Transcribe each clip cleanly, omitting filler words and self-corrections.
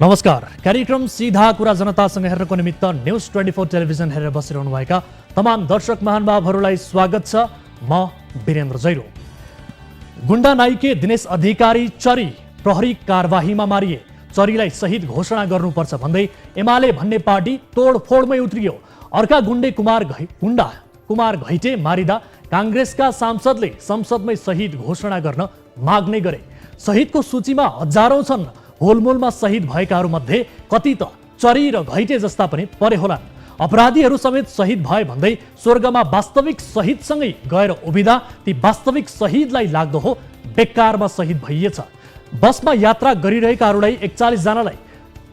नमस्कार। कार्यक्रम सीधा कुरा जनतासँग हेर्नको निमित्त न्यूज 24 टेलिभिजन हेरेर बसिरहनुभएका तमाम दर्शक महानुभावहरूलाई स्वागत छ। म वीरेन्द्र जैरो। गुण्डा नाइके दिनेश अधिकारी चरी प्रहरी कारबाहीमा मारिए। चरीलाई शहीद घोषणा गर्नुपर्छ भन्दै एमाले भन्ने पार्टी तोडफोडमै उत्रियो। अर्का गुण्डा कुमार घैटे मारिदा कांग्रेसका सांसदले संसदमै शहीद घोषणा गर्न माग नै गरे। शहीदको सूचीमा हजारौं छन्। होलमोलमा शहीद भएकाहरू मध्ये कति त चरी र घैटे जस्ता पनि परे होलान्। अपराधीहरू समेत शहीद भए भन्दै स्वर्गमा वास्तविक शहीदसँगै गएर उभिदा ती वास्तविक शहीदलाई लाग्दो हो बेकारमा शहीद भइएछ। बसमा यात्रा गरिरहेकाहरूलाई 41 जनालाई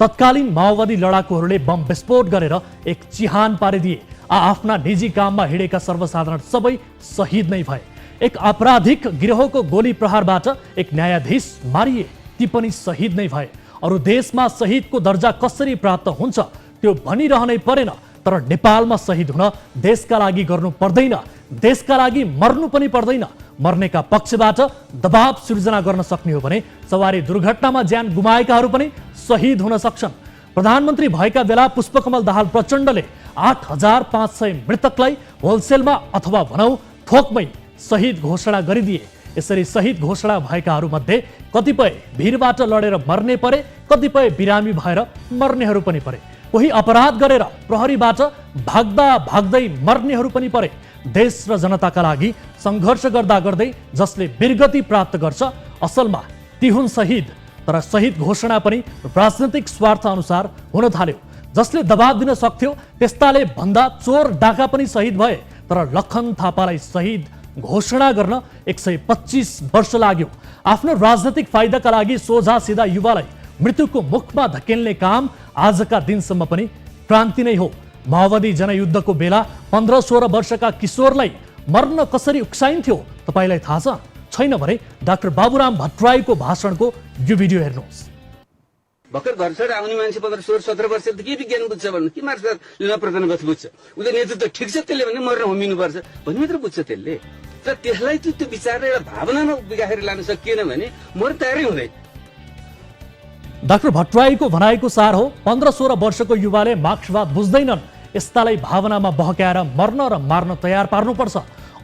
तत्कालीन माओवादी लडाकुहरूले बम विस्फोट गरेर एक चिहान पारिदिए। आफ्ना निजी काममा हिँडेका सर्वसाधारण सबै शहीद नै भए। एक आपराधिक गिरोहको गोली प्रहारबाट एक न्यायाधीश मारिए, ती पनि शहीद नै भए। अरू देशमा शहीदको दर्जा कसरी प्राप्त हुन्छ त्यो भनिरहनै परेन, तर नेपालमा शहीद हुन देशका लागि गर्नु पर्दैन, देशका लागि मर्नु पनि पर्दैन। मर्नेका पक्षबाट दबाव सृजना गर्न सक्ने हो भने सवारी दुर्घटनामा ज्यान गुमाएकाहरू पनि शहीद हुन सक्छन्। प्रधानमन्त्री भएका बेला पुष्पकमल दाहाल प्रचण्डले 8500 मृतकलाई होलसेलमा अथवा भनौँ थोकमै शहीद घोषणा गरिदिए। यसरी शहीद घोषणा भएकाहरू मध्ये कतिपय भिरबाट लडेर मर्ने परे, कतिपय बिरामी भएर मर्नेहरू पनि परे। कोही अपराध गरेर प्रहरीबाट भाग्दा भाग्दै मर्नेहरू पनि परे। देश र जनताका लागि सङ्घर्ष गर्दा गर्दै जसले वीरगति प्राप्त गर्छ असलमा ती हुन् शहीद। तर शहीद घोषणा पनि राजनैतिक स्वार्थ अनुसार हुन थाल्यो। जसले दबाब दिन सक्थ्यो त्यस्ताले भन्दा चोर डाका पनि शहीद भए। तर लखन थापालाई शहीद घोषणा गर्न 125 वर्ष लाग्यो। आफ्नो राजनैतिक फाइदाका लागि सोझा सिधा युवालाई मृत्युको मुखमा धकेल्ने काम आजका दिनसम्म पनि क्रान्ति नै हो। माओवादी जनयुद्धको बेला 15-16 वर्षका किशोरलाई मर्न कसरी उक्साइन्थ्यो तपाईलाई थाहा छ? छैन भने डाक्टर बाबुराम भट्टराईको भाषणको यो भिडियो हेर्नुहोस्। भर्खर घर छोडेर आउने मान्छे 15-16-17 वर्ष त के विज्ञान बुझ्छ भन्नु, के मार्क्सवाद प्रधानगत बुझ्छ? उसले नेतृत्व ठिक छ त्यसले भने मर्न होमिनुपर्छ भन्ने मात्र बुझ्छ त्यसले। तर त्यसलाई त्यो विचार र एउटा भावनामा बिगाएर लान सकिएन भने मर्न तयारै हुँदैन। डाक्टर भट्टराईको भनाइको सार हो 15-16 वर्षको युवाले मार्क्सवाद बुझ्दैनन्। यस्तालाई भावनामा बहकाएर मर्न र मार्न तयार पार्नुपर्छ।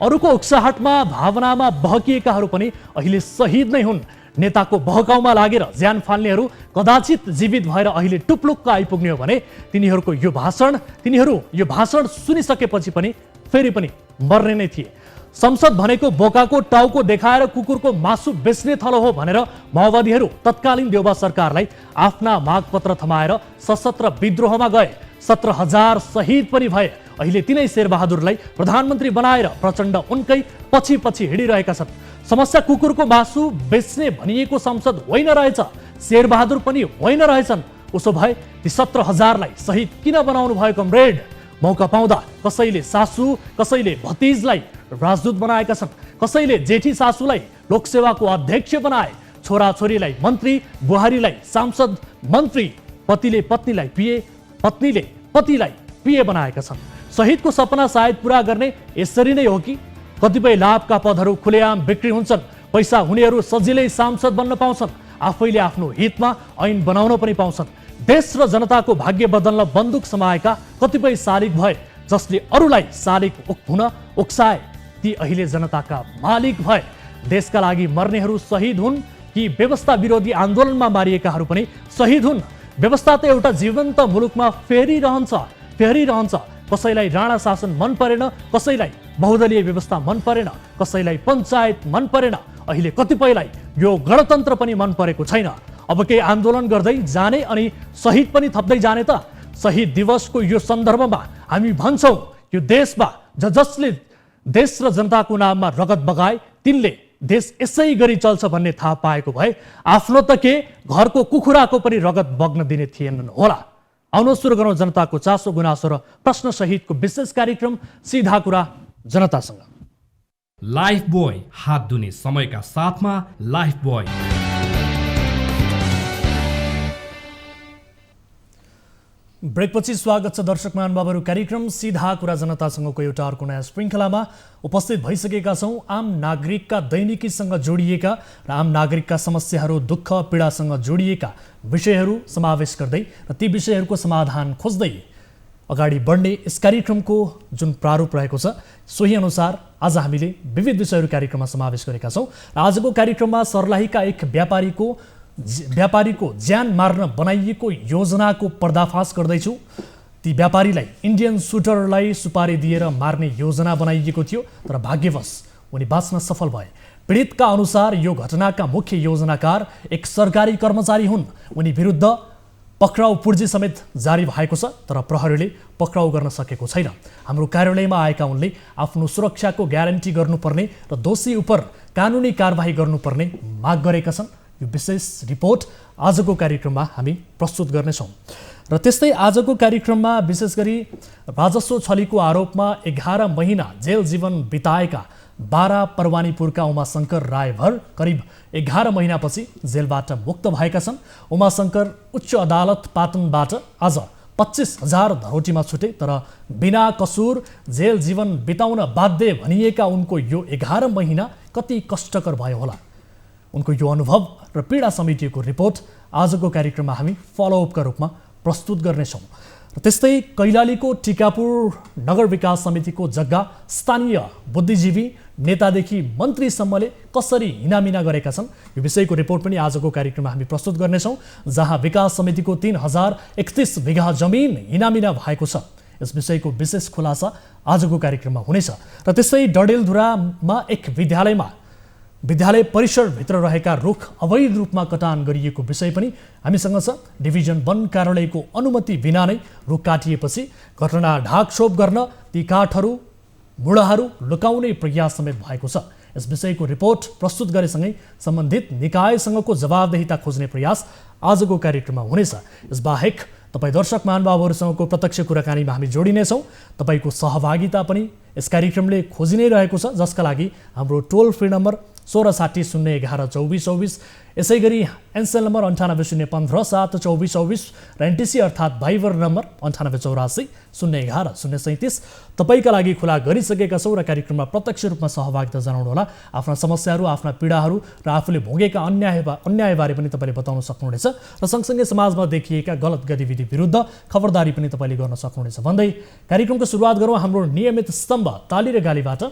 अरूको उक्साहटमा भावनामा बहकिएकाहरू पनि अहिले शहीद नै हुन्। नेताको बहकाउमा लागेर ज्यान फाल्नेहरू कदाचित जीवित भएर अहिले टुप्लुक्क आइपुग्ने हो भने तिनीहरू यो भाषण सुनिसकेपछि पनि फेरि पनि मर्ने नै थिए। संसद भनेको बोकाको टाउको देखाएर कुकुरको मासु बेच्ने थलो हो भनेर माओवादीहरू तत्कालीन देउबा सरकारलाई आफ्ना मागपत्र थमाएर सशस्त्र विद्रोहमा गए। 17,000 शहीद पनि भए। अहिले तिनै शेरबहादुरलाई प्रधानमन्त्री बनाएर प्रचण्ड उनकै पछि पछि हिँडिरहेका छन्। समस्या कुकुरको मासु बेच्ने भनिएको संसद होइन रहेछ, शेरबहादुर पनि होइन रहेछन्। उसो भए ती 17,000लाई शहीद किन बनाउनु भयो कमरेड? मौका पाउँदा कसैले सासू, कसैले भतिजलाई राजदूत बनाएका छन्, कसैले जेठी सासूलाई लोकसेवाको अध्यक्ष बनाए, छोराछोरीलाई मन्त्री, बुहारीलाई सांसद मन्त्री, पतिले पत्नीलाई पिए, पत्नीले पतिलाई पिए बनाएका छन्। शहीदको सपना सायद पुरा गर्ने यसरी नै हो कि? कतिपय लाभका पदहरू खुलेआम बिक्री हुन्छन्। पैसा हुनेहरू सजिलै सांसद बन्न पाउँछन्। आफैले आफ्नो हितमा ऐन बनाउन पनि पाउँछन्। देश र जनताको भाग्य बदल्न बन्दुक समाएका कतिपय शालिक भए। जसले अरूलाई शालिक हुन उक्साए ती अहिले जनताका मालिक भए। देशका लागि मर्नेहरू शहीद हुन् कि व्यवस्था विरोधी आन्दोलनमा मारिएकाहरू पनि शहीद हुन्? व्यवस्था त एउटा जीवन्त मुलुकमा फेरिरहन्छ। कसैलाई राणा शासन मन परेन, कसैलाई बहुदलीय व्यवस्था मन परेन, कसैलाई पञ्चायत मन परेन। अहिले कतिपयलाई यो गणतन्त्र पनि मन परेको छैन। अब केही आन्दोलन गर्दै जाने अनि शहीद पनि थप्दै जाने त? शहीद दिवसको यो सन्दर्भमा हामी भन्छौँ यो देशमा जसले देश र जनताको नाममा रगत बगाए तिनले देश यसै गरी चल्छ भन्ने थाहा पाएको भए आफ्नो त के घरको कुखुराको पनि रगत बग्न दिने थिएनन् होला। आउनु सुरु गरौँ जनताको चासो गुनासो र प्रश्न सहितको विशेष कार्यक्रम सीधा कुरा जनतासँग। लाइफ बोय, हात धुने समयका साथमा लाइफ बोय। ब्रेकपछि स्वागत छ दर्शक महानुभावहरू। कार्यक्रम सीधा कुरा जनतासँगको एउटा अर्को नयाँ श्रृङ्खलामा उपस्थित भइसकेका छौँ। आम नागरिकका दैनिकीसँग जोडिएका र आम नागरिकका समस्याहरू दुःख पीडासँग जोडिएका विषयहरू समावेश गर्दै र ती विषयहरूको समाधान खोज्दै अगाडि बढ्ने यस कार्यक्रमको जुन प्रारूप रहेको छ सोही अनुसार आज हामीले विविध विषयहरू कार्यक्रममा समावेश गरेका छौँ। र आजको कार्यक्रममा सर्लाहीका एक व्यापारीको ज्यान मार्न बनाइएको योजनाको पर्दाफास गर्दैछु। ती व्यापारीलाई इन्डियन सुटरलाई सुपारी दिएर मार्ने योजना बनाइएको थियो, तर भाग्यवश उनी बाँच्न सफल भए। पीडितका अनुसार यो घटनाका मुख्य योजनाकार एक सरकारी कर्मचारी हुन्। उनी विरुद्ध पक्राउ पूर्जी समेत जारी भएको छ, तर प्रहरीले पक्राउ गर्न सकेको छैन। हाम्रो कार्यालयमा आएका उनले आफ्नो सुरक्षाको ग्यारेन्टी गर्नुपर्ने र दोषी उप कानुनी कारबाही गर्नुपर्ने माग गरेका छन्। यो विशेष रिपोर्ट आजको कार्यक्रममा हामी प्रस्तुत गर्नेछौँ। र त्यस्तै आजको कार्यक्रममा विशेष गरी राजस्व छलीको आरोपमा 11 महिना जेल जीवन बिताएका बारा परवानीपुरका उमाशङ्कर रायभर करिब 11 महिनापछि जेलबाट मुक्त भएका छन्। उमाशङ्कर उच्च अदालत पाटनबाट आज 25,000 धरोटीमा छुटे, तर बिना कसुर जेल जीवन बिताउन बाध्य भनिएका उनको यो 11 महिना कति कष्टकर भयो होला। उनको यो अनुभव र पीडा समेटिएको रिपोर्ट आजको कार्यक्रममा हामी फलोअपका रूपमा प्रस्तुत गर्नेछौँ। र त्यस्तै कैलालीको टिकापुर नगर विकास समितिको जग्गा स्थानीय बुद्धिजीवी नेतादेखि मन्त्रीसम्मले कसरी हिनामिना गरेका छन्, यो विषयको रिपोर्ट पनि आजको कार्यक्रममा हामी प्रस्तुत गर्नेछौँ। जहाँ विकास समितिको 3031 बिघा जमिन हिनामिना भएको छ, यस विषयको विशेष खुलासा आजको कार्यक्रममा हुनेछ। र त्यस्तै डडेलधुरामा एक विद्यालय परिसरभित्र रहेका रुख अवैध रूपमा कटान गरिएको विषय पनि हामीसँग छ। डिभिजन वन कार्यालयको अनुमति बिना नै रुख काटिएपछि घटना ढाकछोप गर्न ती काठहरू मुढाहरू लुकाउने प्रयास समेत भएको छ। यस विषयको रिपोर्ट प्रस्तुत गरेसँगै सम्बन्धित निकायसँगको जवाबदेहिता खोज्ने प्रयास आजको कार्यक्रममा हुनेछ। यसबाहेक तपाईँ दर्शक महानुभावहरूसँगको प्रत्यक्ष कुराकानीमा हामी जोडिनेछौँ। तपाईँको सहभागिता पनि यस कार्यक्रमले खोजि नै रहेको छ, जसका लागि हाम्रो टोल फ्री नम्बर 1660112424, यसै गरी एनसेल नम्बर 9801572424 र एनटिसी अर्थात् भाइबर नम्बर 9884011037 तपाईँका लागि खुला गरिसकेका छौँ। र कार्यक्रममा प्रत्यक्ष रूपमा सहभागिता जनाउनुहोला। आफ्ना समस्याहरू, आफ्ना पीडाहरू र आफूले भोगेका अन्यायबारे पनि तपाईँले बताउन सक्नुहुनेछ। र सँगसँगै समाजमा देखिएका गलत गतिविधि विरुद्ध खबरदारी पनि तपाईँले गर्न सक्नुहुनेछ भन्दै कार्यक्रमको सुरुवात गरौँ हाम्रो नियमित स्तम्भ ताली र गालीबाट।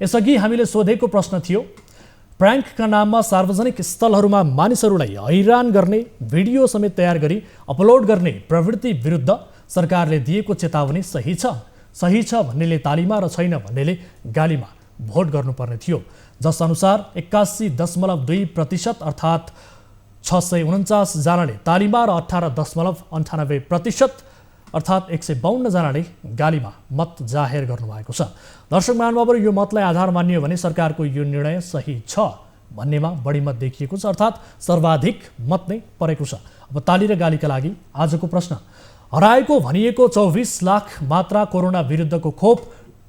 यसअघि हामीले सोधेको प्रश्न थियो, प्र्याङ्कका नाममा सार्वजनिक स्थलहरूमा मानिसहरूलाई हैरान गर्ने भिडियो समेत तयार गरी अपलोड गर्ने प्रवृत्ति विरुद्ध सरकारले दिएको चेतावनी सही छ भन्नेले तालीमा र छैन भन्नेले गालीमा भोट गर्नुपर्ने थियो। जसअनुसार 81.2% अर्थात् 649 जनाले तालीमा र 18.98% अर्थात् 152 जनाले गालीमा मत जाहेर गर्नुभएको छ। दर्शक महानुभावहरू, यो मतलाई आधार मानियो भने सरकारको यो निर्णय सही छ भन्नेमा बढी मत देखिएको छ, अर्थात् सर्वाधिक मत नै परेको छ। अब ताली र गालीका लागि आजको प्रश्न, हराएको भनिएको 24 लाख मात्रा कोरोना विरुद्धको खोप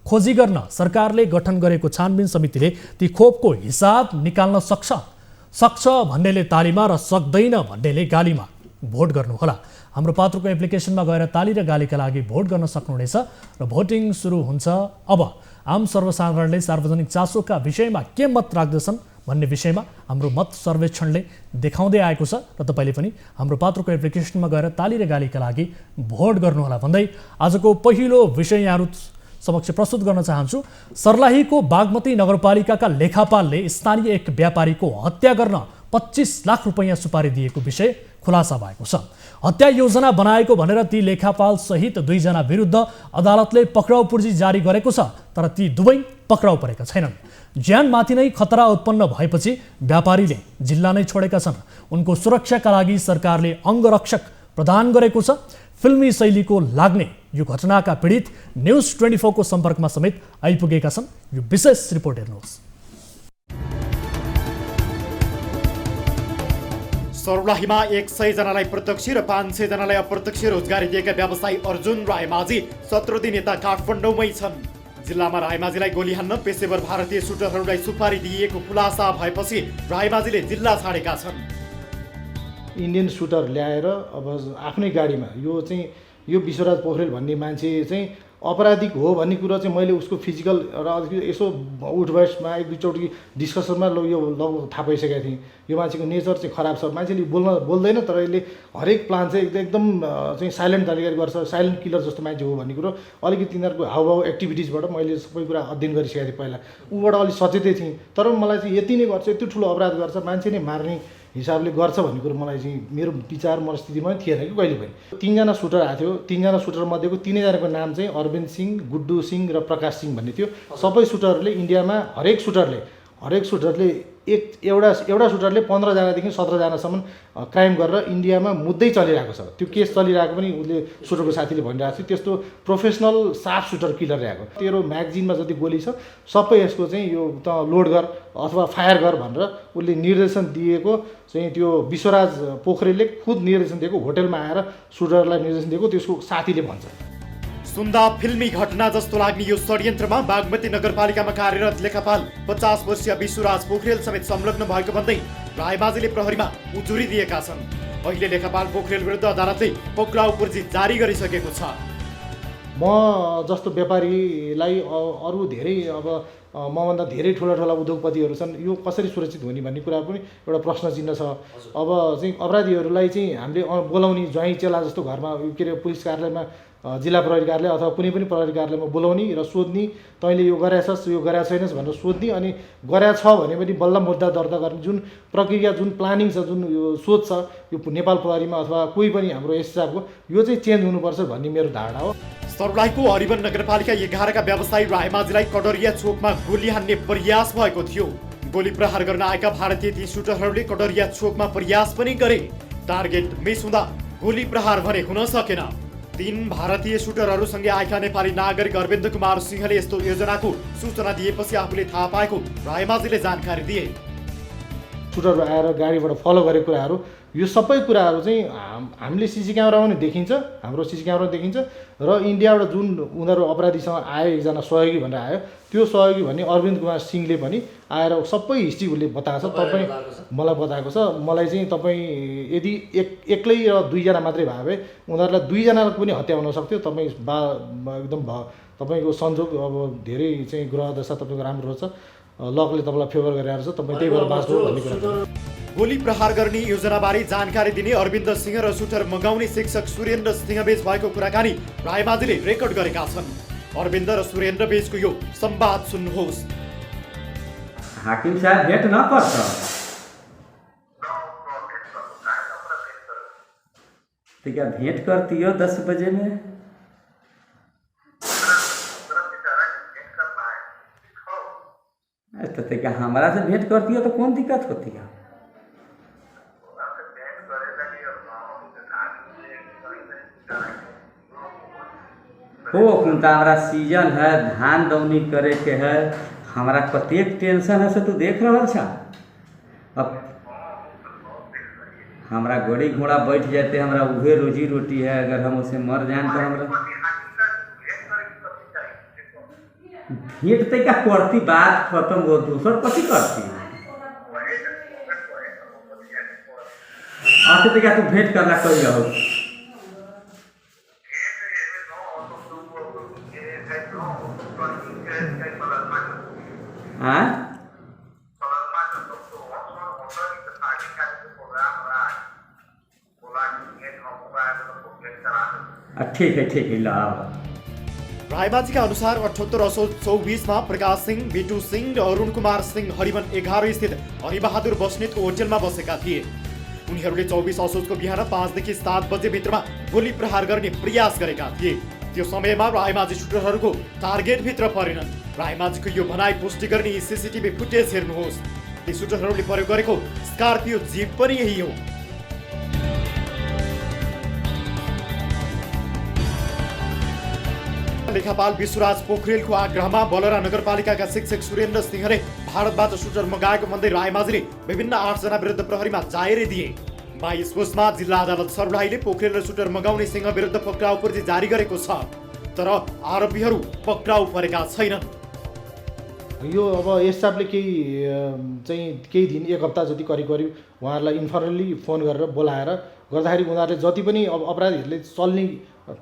खोजी गर्न सरकारले गठन गरेको छानबिन समितिले ती खोपको हिसाब निकाल्न सक्छ भन्नेले तालीमा र सक्दैन भन्नेले गालीमा भोट गर्नुहोला। हाम्रो पात्रको एप्लिकेसनमा गएर ताली र गालीका लागि भोट गर्न सक्नुहुनेछ र भोटिङ सुरु हुन्छ अब। आम सर्वसाधारणले सार्वजनिक चासोका विषयमा के मत राख्दछन् भन्ने विषयमा हाम्रो मत सर्वेक्षणले देखाउँदै आएको छ र तपाईँले पनि हाम्रो पात्रको एप्लिकेसनमा गएर ताली र गालीका लागि भोट गर्नुहोला भन्दै आजको पहिलो विषय यहाँहरू समक्ष प्रस्तुत गर्न चाहन्छु। सर्लाहीको बागमती नगरपालिकाका लेखापालले स्थानीय एक व्यापारीको हत्या गर्न 25 लाख रुपैयाँ सुपारी दिएको विषय खुलासा भएको छ। हत्या योजना बनाएको भनेर ती लेखापाल सहित 2 जना विरुद्ध अदालतले पक्राउ पूर्जी जारी गरेको छ, तर ती दुवै पक्राउ परेका छैनन्। ज्यानमाथि नै खतरा उत्पन्न भएपछि व्यापारीले जिल्ला नै छोडेका छन्। उनको सुरक्षाका लागि सरकारले अङ्गरक्षक प्रदान गरेको छ। फिल्मी शैलीको लाग्ने यो घटनाका पीडित न्युज 24 को सम्पर्कमा समेत आइपुगेका छन्। यो विशेष रिपोर्ट हेर्नुहोस्। सर्लाहीमा 100 जनालाई प्रत्यक्ष र 500 जनालाई अप्रत्यक्ष रोजगारी दिएका व्यवसायी अर्जुन रायमाझी 17 दिन यता काठमाडौँमै छन्। जिल्लामा रायमाझीलाई गोली हान्न पेशेवर भारतीय सुटरहरूलाई सुपारी दिएको खुलासा भएपछि रायमाझीले जिल्ला छाडेका छन्। इन्डियन सुटर ल्याएर अब आफ्नै गाडीमा यो चाहिँ यो विश्वराज पोखरेल भन्ने मान्छे चाहिँ अपराधिक हो भन्ने कुरा चाहिँ मैले उसको फिजिकल र यसो उठबैठमा एक दुईचोटि डिस्कसनमा यो थाहा पाइसकेको थिएँ। यो मान्छेको नेचर चाहिँ खराब छ, मान्छेले बोल्दैन तर यसले हरेक प्लान चाहिँ एकदम चाहिँ साइलेन्ट तरिकाले गर्छ, साइलेन्ट किलर जस्तो मान्छे हो भन्ने कुरो अलिकति तिनीहरूको हावभाव एक्टिभिटिजबाट मैले सबै कुरा अध्ययन गरिसकेको थिएँ। पहिला ऊबाट अलिक सचेतै थिएँ, तर मलाई चाहिँ यति नै गर्छ, यति ठुलो अपराध गर्छ, मान्छे नै मार्ने हिसाबले गर्छ भन्ने कुरो मलाई चाहिँ मेरो विचार मनस्थितिमा थिएन कि कहिले पनि। 3 जना सुटर आएको थियो, 3 जना सुटर मध्येको 3 जनाको नाम चाहिँ अरविन्द सिंह, गुड्डु सिंह र प्रकाश सिंह भन्ने थियो। सबै सुटरहरूले इन्डियामा हरेक सुटरले एउटा सुटरले 15 जनादेखि 17 जनासम्म क्राइम गरेर इन्डियामा मुद्दै चलिरहेको छ। त्यो केस चलिरहेको पनि उसले सुटरको साथीले भनिरहेको थियो, त्यस्तो प्रोफेसनल साफ सुटर किलर ल्याएको। तेरो म्यागजिनमा जति गोली छ सबै यसको चाहिँ यो त लोड गर अथवा फायर गर भनेर उसले निर्देशन दिएको चाहिँ त्यो विश्वराज पोखरेलले खुद निर्देशन दिएको, होटलमा आएर सुटरलाई निर्देशन दिएको त्यसको साथीले भन्छ। सुन्दा फिल्मी घटना जस्तो लाग्ने यो षड्यन्त्रमा बागमती नगरपालिकामा कार्यरत लेखापाल 50 वर्षीय विश्वराज पोखरेल समेत संलग्न भएको भन्दै रायमाझीले प्रहरीमा उजुरी दिएका छन्। अहिले लेखापाल पोखरेल विरुद्ध अदालतले पक्राउ पर्ची जारी गरिसकेको छ। म जस्तो व्यापारीलाई अरू धेरै अब मभन्दा धेरै ठुला उद्योगपतिहरू छन्, यो कसरी सुरक्षित हुने भन्ने कुरा पनि एउटा प्रश्न चिन्ह छ। अब चाहिँ अपराधीहरूलाई चाहिँ हामीले बोलाउने ज्वाइँ चेला जस्तो घरमा के अरे पुलिस कार्यालयमा, जिल्ला प्रहरी कार्यालय अथवा कुनै पनि प्रहरी कार्यालयमा बोलाउने र सोध्ने, तैँले यो गरेछस् यो गरेको छैनस् भनेर सोध्ने, अनि गरेको छ भने पनि बल्ल मुद्दा दर्ता गर्ने जुन प्रक्रिया, जुन प्लानिङ छ, जुन यो सोच छ यो नेपाल प्रहरीमा अथवा कोही पनि हाम्रो एसएसएफको, यो चाहिँ चेन्ज हुनुपर्छ भन्ने मेरो धारणा हो। सर्लाहीको हरिवन नगरपालिका 11 का व्यवसायी रायमाझीलाई कटरिया चोकमा गोली हान्ने प्रयास भएको थियो। गोली प्रहार गर्न आएका भारतीय ती सुटरहरूले कटरिया चोकमा प्रयास पनि गरे। टार्गेट मिस हुँदा गोली प्रहार भने हुन सकेन। 3 भारतीय सुटरहरूसँगै आएका नेपाली नागरिक अरविन्द कुमार सिंहले यस्तो योजनाको सूचना दिएपछि आफूले थाहा पाएको रायमाझीले जानकारी दिए। सुटरहरू आएर गाडीबाट फलो गरेको कुराहरू, यो सबै कुराहरू चाहिँ हामीले सिसी क्यामेरामा पनि देखिन्छ, हाम्रो सिसी क्यामेरामा देखिन्छ र इन्डियाबाट जुन उनीहरू अपराधीसँग आयो, एकजना सहयोगी भनेर आयो, त्यो सहयोगी भन्ने अरविन्द कुमार सिंहले पनि आएर सबै हिस्ट्री उसले बताएको छ। तपाईँ मलाई बताएको छ। मलाई चाहिँ तपाईँ यदि एक्लै र 2 जना मात्रै भए भए उनीहरूलाई 2 जनाको पनि हत्या हुन सक्थ्यो। तपाईँ एकदम तपाईँको संजोग अब धेरै चाहिँ ग्रह दशा तपाईँको राम्रो छ, लकले तपाईँलाई फेभर गरिरहेको छ, तपाईँ त्यही भएर बाँच्नु भन्ने कुरा। गोली प्रहार गर्ने योजनाबारे जानकारी दिने अरविन्द सिंह र सुटर मगाउने शिक्षक सुरेन्द्र सिंहबीच भएको कुराकानी रायमाझीले रेकर्ड गरेका छन्। अरविन्द र सुरेन्द्र बीचको यो संवाद सुन्नुहोस्। हाकिम साहब भेंट न करत तो क्या भेंट करती हो 10 बजे में? तो क्या हमारा से भेंट करती हो तो कौन दिक्कत होती है? हो कुंता हमारा सीजन है, धान दौनी करे के है, हमारा कतेक टेंशन है से तू देख रहा छा। अब हमारा गाड़ी घोड़ा बैठ जाते, हमारा उहे रोजी रोटी है, अगर हम उसे मर जाए तो हमारा भेंट तक क्या करती, बात खत्म हो, दूसर कथी करती आते तो क्या तू भेंट करना कही रहो। हाँ ठीक है ला। रायमाझीका अनुसार 78 असोज 24 मा प्रकाश सिंह, बिटू सिंह र अरुण कुमार सिंह हरिवन 11 स्थित हरिबहादुर बस्नेतको होटलमा बसेका थिए। उनीहरूले 24 असोजको बिहान 5 देखि 7 बजे भित्रमा गोली प्रहार गर्ने प्रयास गरेका थिए। त्यो समयमा रायमाझी सुटरहरूको टार्गेट भित्र परेनन्। रायमाझीको यो भनाइ पुष्टि गर्ने सीसीटीभी फुटेज हेर्नुहोस्। ती सुटरहरूले प्रयोग गरेको स्कर्पियो जीप पनि यही हो। लेखापाल विश्वराज पोखरेलको आग्रहमा बलरा नगरपालिकाका शिक्षक सुरेन्द्र सिंहले भारतबाट सुटर मगाएको भन्दै रायमाझीले विभिन्न 8 जना विरुद्ध प्रहरीमा जाहेरी दिए। 22 कोषमा जिल्ला अदालत सर्लाहीले पोखरेल र सुटर मगाउने सिंह विरुद्ध पक्राउ पर्ची जारी गरेको छ, तर आरोपीहरू पक्राउ परेका छैनन्। यो अब एसएसएफले केही दिन 1 हप्ता जति करिब उहाँहरूलाई इन्फर्मली फोन गरेर बोलाएर गर्दाखेरि उनीहरूले जति पनि अब अपराधीहरूले चल्ने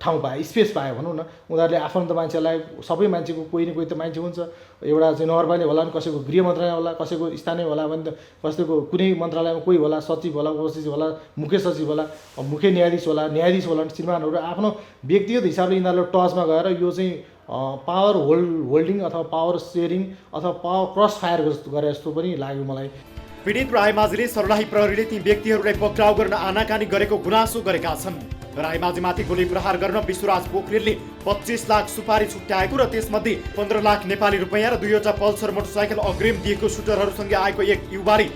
ठाउँ पायो, स्पेस पायो भनौँ न। उनीहरूले आफन्त मान्छेलाई, सबै मान्छेको कोही न कोही त मान्छे हुन्छ, एउटा चाहिँ नगरपालिका होला, कसैको गृह मन्त्रालय होला, कसैको स्थानीय होला भने त कसैको कुनै मन्त्रालयमा कोही होला, सचिव होला, उपसचिव होला, मुख्य सचिव होला, मुख्य न्यायाधीश होला, न्यायाधीश होला, श्रीमानहरू आफ्नो व्यक्तिगत हिसाबले यिनीहरूले टचमा गएर यो चाहिँ पावर होल्डिङ अथवा पावर सेयरिङ अथवा पावर क्रस फायर गरे जस्तो पनि लाग्यो मलाई। पीडित रायमाझीले सर्लाही प्रहरीले ती व्यक्तिहरूलाई पक्राउ गर्न आनाकानी गरेको गुनासो गरेका छन्। रायमाझीमाथि गोली प्रहार गर्न विश्वराज पोखरेलले 25 लाख सुपारी छुट्याएको र त्यसमध्ये 15 लाख नेपाली रुपैयाँ र 2वटा पल्सर मोटरसाइकल अग्रिम दिएको सुटरहरूसँगै आएको एक युवाले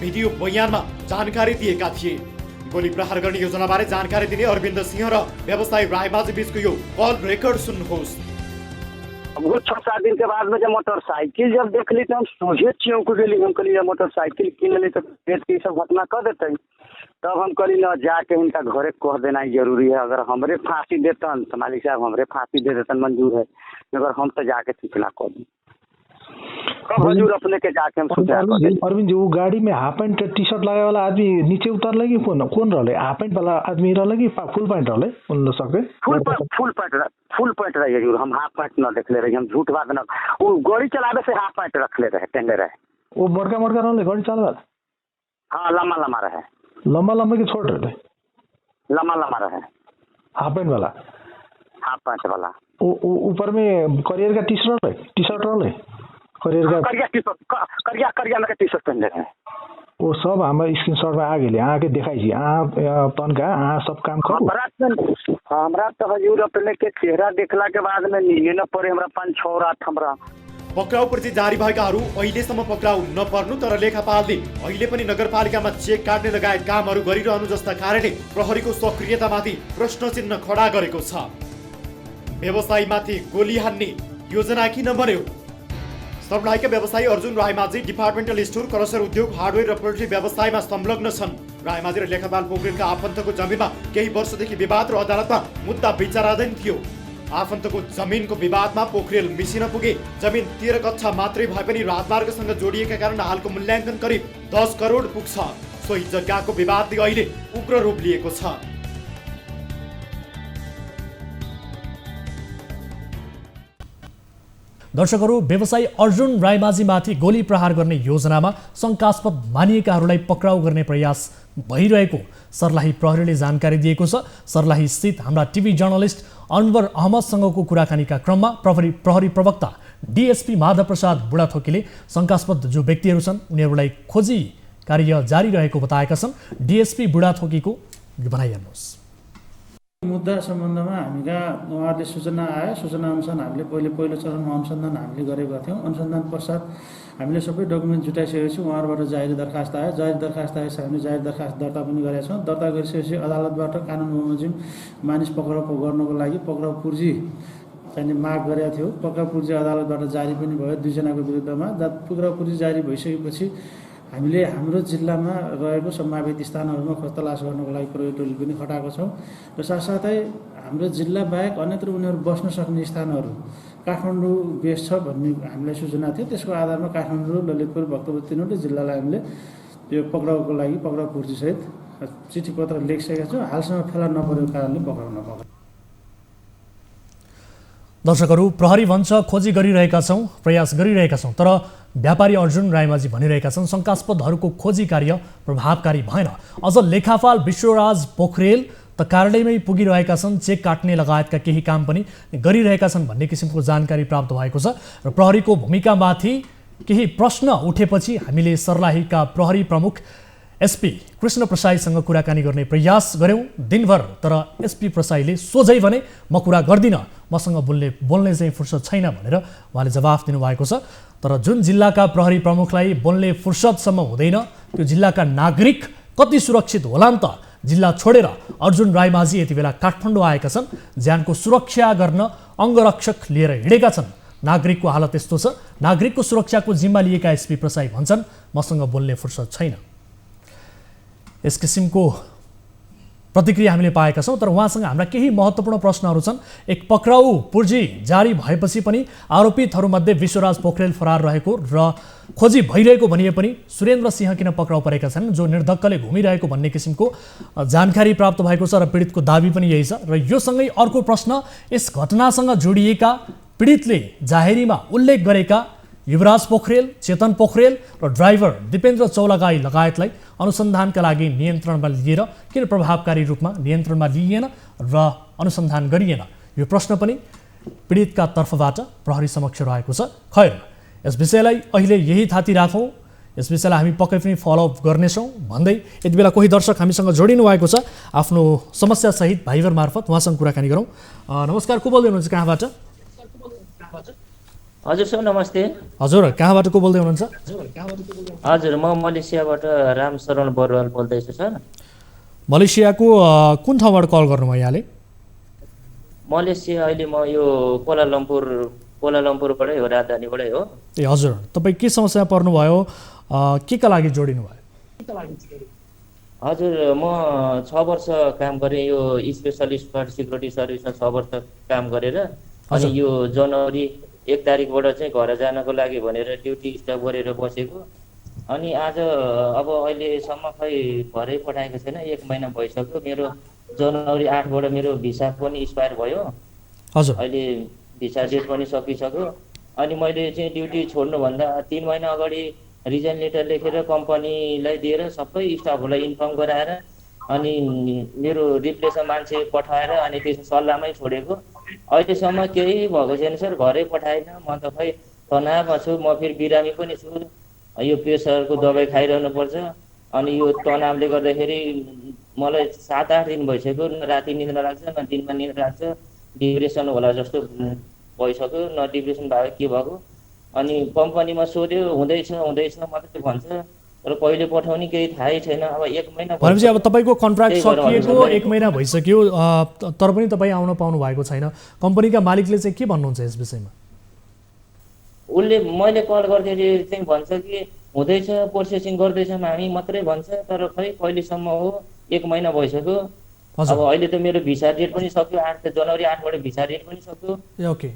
भिडियो बयानमा जानकारी दिएका थिए। गोली प्रहार गर्ने योजनाबारे जानकारी दिने अरविन्द सिंह र व्यवसायी रायमाझी बीचको यो कॉल रेकर्ड सुन्नुहोस्। वो 6-7 दिन के बाद में जब मोटरसाइकिल जब देख ली तो हम सोचे चियों को गेली, हम कहली मोटरसाइकिल किन ली तो पेट की सब घटना कर देते। तब हम कहली न जाके उनका घरे कह देना ही जरूरी है। अगर हमरे फांसी देतन तो मालिक साहब हमरे फांसी दे देतन मंजूर है, मगर हम तो जाके सूचना कर दी। कब हजूर अपने के जाके हम सूचना कर दी। अरविंद जी, वो गाड़ी में हाफ पैंट टी शर्ट लगाए वाला आदमी नीचे उतर लगी, कौन रहले? हाफ पैंट वाला आदमी रहले कि फुल पैंट रहले? उन लोग सबके फुल पैंट रही हजूर, हम हाफ पैंट न देखले रही, हम झूठ बात न। वो गाड़ी चलावे से हाफ पैंट रखले रहे, टेंडे रहे। वो मोरका रहले गाड़ी चलावे वाला? हाँ, लम्बा रहे। लम्बा के छोड़ रहे? लम्बा रहे। हाफ पैंट वाला? हाफ पैंट वाला। ऊपर में करियर का टी शर्ट रहले? करियर का करिया में टी शर्ट पहन रहे। वो सब हमारे स्क्रीनशॉट में आ गए, आके दिखाई जी तनका सब काम करू। हमरा तो हजूर अपने के चेहरा देखला के बाद में नींद न परे, हमरा 5-6 रात हमरा। पक्राउपछि जारी भएकाहरू अहिलेसम्म पक्राउ नपर्नु, तर लेखापालले अहिले पनि नगरपालिकामा चेक काट्ने लगायत कामहरू गरिरहनु जस्ता कारणले प्रहरीको सक्रियतामाथि प्रश्न चिन्ह खडा गरेको छ। व्यवसायीमाथि गोली हान्ने योजना किन बन्यो? सर्लाहीका व्यवसायी Arjun Raimajhi departmental store, crusher उद्योग, हार्डवेयर र पोल्ट्री व्यवसायमा संलग्न छन्। रायमाझी र लेखापाल पोखरेलका आफन्तको जमिनमा केही वर्षदेखि विवाद र अदालतमा मुद्दा विचाराधीन थियो। आफन्तको जमिनको विवादमा पोखरेल मिसिन पुगे। जमिन 13 कक्षा मात्रै भए पनि राजमार्गसँग जोडिएका कारण हालको मूल्याङ्कन करिब 10 करोड पुग्छ। सोही जग्गाको विवादले अहिले उग्र रूप लिएको छ। दर्शकहरू, व्यवसायी अर्जुन रायमाझीमाथि गोली प्रहार गर्ने योजनामा शङ्कास्पद मानिएकाहरूलाई पक्राउ गर्ने प्रयास भइरहेको सर्लाही प्रहरीले जानकारी दिएको छ। सर्लाही स्थित हाम्रा टिभी जर्नलिस्ट अनवर अहमदसँगको कुराकानीका क्रममा प्रहरी प्रवक्ता डिएसपी माधव प्रसाद बुढाथोकीले शङ्कास्पद जो व्यक्तिहरू छन् उनीहरूलाई खोजी कार्य जारी रहेको बताएका छन्। डिएसपी बुढाथोकीको भनाइ हेर्नुहोस्। मुद्दा सम्बन्धमा हामी कहाँ उहाँहरूले सूचना आयो, सूचना अनुसार हामीले पहिलो चरणमा अनुसन्धान हामीले गरेका थियौँ। अनुसन्धान पश्चात हामीले सबै डकुमेन्ट जुटाइसकेको छौँ। उहाँहरूबाट जारी दरखास्त आयो, जारी दरखास्त आएपछि हामीले जारी दरखास्त दर्ता पनि गरेका छौँ। दर्ता गरिसकेपछि अदालतबाट कानुन बमोजिम मानिस पक्राउ गर्नको लागि पक्राउ पूर्जी चाहिने माग गरेका थियौँ। पक्राउ पूर्जी अदालतबाट जारी पनि भयो 2 जनाको विरुद्धमा। पक्राउ पूर्जी जारी भइसकेपछि हामीले हाम्रो जिल्लामा रहेको सम्भावित स्थानहरूमा खोज तलास गर्नको लागि प्रहरी टोली पनि खटाएको छौँ। र साथसाथै हाम्रो जिल्ला बाहेक अन्यत्र उनीहरू बस्न सक्ने स्थानहरू काठमाडौँ बेस छ भन्ने हामीलाई सूचना थियो। त्यसको आधारमा काठमाडौँ, ललितपुर, भक्तपुर तीनवटै जिल्लालाई हामीले यो पक्राउको लागि पक्राउ पूर्जीसहित चिठी पत्र लेखिसकेका छौँ। हालसम्म फेला नपरेको कारणले पक्राउ नपरेको। दर्शकहरू, प्रहरी भन्छ खोजी गरिरहेका छौँ, प्रयास गरिरहेका छौँ, तर व्यापारी अर्जुन रायमाझी भनिरहेका छन् शङ्कास्पदहरूको खोजी कार्य प्रभावकारी भएन। अझ लेखापाल विश्वराज पोखरेल त कार्यालयमै पुगिरहेका छन्, चेक काट्ने लगायतका केही काम पनि गरिरहेका छन् भन्ने किसिमको जानकारी प्राप्त भएको छ। र प्रहरीको भूमिकामाथि केही प्रश्न उठेपछि हामीले सर्लाहीका प्रहरी प्रमुख एसपी कृष्ण प्रसाईसँग कुराकानी गर्ने प्रयास गऱ्यौँ दिनभर, तर एसपी प्रसाईले सोझै भने म कुरा गर्दिनँ, मसँग बोल्ने चाहिँ फुर्सद छैन भनेर उहाँले जवाफ दिनुभएको छ। तर जुन जिल्लाका प्रहरी प्रमुखलाई बोल्ने फुर्सदसम्म हुँदैन, त्यो जिल्लाका नागरिक कति सुरक्षित होला नि त? जिल्ला छोडेर अर्जुन रायमाझी यति बेला काठमाडौँ आएका छन्, ज्यानको सुरक्षा गर्न अङ्गरक्षक लिएर हिँडेका छन्। नागरिकको हालत यस्तो छ। नागरिकको सुरक्षाको जिम्मा लिएका एसपी प्रसाई भन्छन् मसँग बोल्ने फुर्सद छैन। यस किसिमको प्रतिक्रिया हामीले पाएका छौँ। तर उहाँसँग हाम्रा केही महत्त्वपूर्ण प्रश्नहरू छन्। एक पक्राउ पूर्जी जारी भएपछि पनि आरोपितहरूमध्ये विश्वराज पोखरेल फरार रहेको र खोजी भइरहेको भनिए पनि सुरेन्द्र सिंह किन पक्राउ परेका छन्, जो निर्धक्कले घुमिरहेको भन्ने किसिमको जानकारी प्राप्त भएको छ र पीडितको दाबी पनि यही छ। र यो सँगै अर्को प्रश्न, यस घटनासँग जोडिएका पीडितले जाहेरीमा उल्लेख गरेका युवराज पोखरेल, चेतन पोखरेल र ड्राइभर दिपेन्द्र चौलागाई लगायतलाई अनुसन्धानका लागि नियन्त्रणमा लिएर किन प्रभावकारी रूपमा नियन्त्रणमा लिइएन र अनुसन्धान गरिएन, यो प्रश्न पनि पीडितका तर्फबाट प्रहरी समक्ष रहेको छ। खैर, यस विषयलाई अहिले यही थाती राखौँ, यस विषयलाई हामी पक्कै पनि फलोअप गर्नेछौँ भन्दै यति बेला कोही दर्शक हामीसँग जोडिनु भएको छ आफ्नो समस्यासहित भाइबर मार्फत। उहाँसँग कुराकानी गरौँ। नमस्कार, को बोल्दै हुनुहुन्छ, कहाँबाट? हजुर सर नमस्ते। हजुर, कहाँबाट को बोल्दै हुनुहुन्छ? हजुर, म मलेसियाबाट रामशरण बरुवाल बोल्दैछु सर। मलेसियाको कुन ठाउँबाट कल गर्नुभयो यहाँले? मलेसिया अहिले म यो कोलालम्पुरबाटै हो, राजधानीबाटै हो। ए हजुर, तपाईँ के समस्या पर्नुभयो, के का लागि जोडिनु भयो? हजुर, म 6 वर्ष काम गरेँ यो स्पेसलिस्ट फर सिक्युरिटी सर्भिसमा 6 वर्ष काम गरेर अनि यो जनवरी 1 तारिकबाट चाहिँ घर जानको लागि भनेर ड्युटी स्टप गरेर बसेको। अनि आज अब अहिलेसम्म खै घरै पठाएको छैन, 1 महिना भइसक्यो। मेरो जनवरी 8बाट मेरो भिसा पनि एक्सपायर भयो। हजुर, अहिले भिसा डेट पनि सकिसक्यो। अनि मैले चाहिँ ड्युटी छोड्नुभन्दा 3 महिना अगाडि रिजाइन लेटर लेखेर कम्पनीलाई दिएर सबै स्टाफहरूलाई इन्फर्म गराएर अनि मेरो रिप्लेसमा मान्छे पठाएर अनि त्यसको सल्लाहमै छोडेको। अहिलेसम्म केही भएको छैन सर, घरै पठाएन। म त खै तनावमा छु, म फेरि बिरामी पनि छु, यो प्रेसरको दबाई खाइरहनु पर्छ। अनि यो तनावले गर्दाखेरि मलाई 7-8 दिन भइसक्यो, न राति निद्रा लाग्छ न दिनमा निद्रा लाग्छ। डिप्रेसन होला जस्तो भइसक्यो, न डिप्रेसन भयो के भएको। अनि कम्पनीमा सोध्यो, हुँदैछ मात्रै भन्छ, तर कहिले पठाउने केही थाहै छैन। अब 1 महिना भनेपछि अब तपाईँको कन्ट्र्याक्ट सकिएको 1 महिना भइसक्यो, तर पनि तपाईँ आउन पाउनु भएको छैन। कम्पनीका मालिकले चाहिँ के भन्नुहुन्छ यस विषयमा? उसले मैले कल गर्दाखेरि चाहिँ भन्छ कि हुँदैछ, प्रोसेसिङ गर्दैछौँ हामी मात्रै भन्छ, तर खै कहिलेसम्म हो, 1 महिना भइसक्यो। अब अहिले त मेरो भिसा डेट पनि सक्यो, जनवरी 8बाट भिसा डेट पनि सक्यो। ए ओके।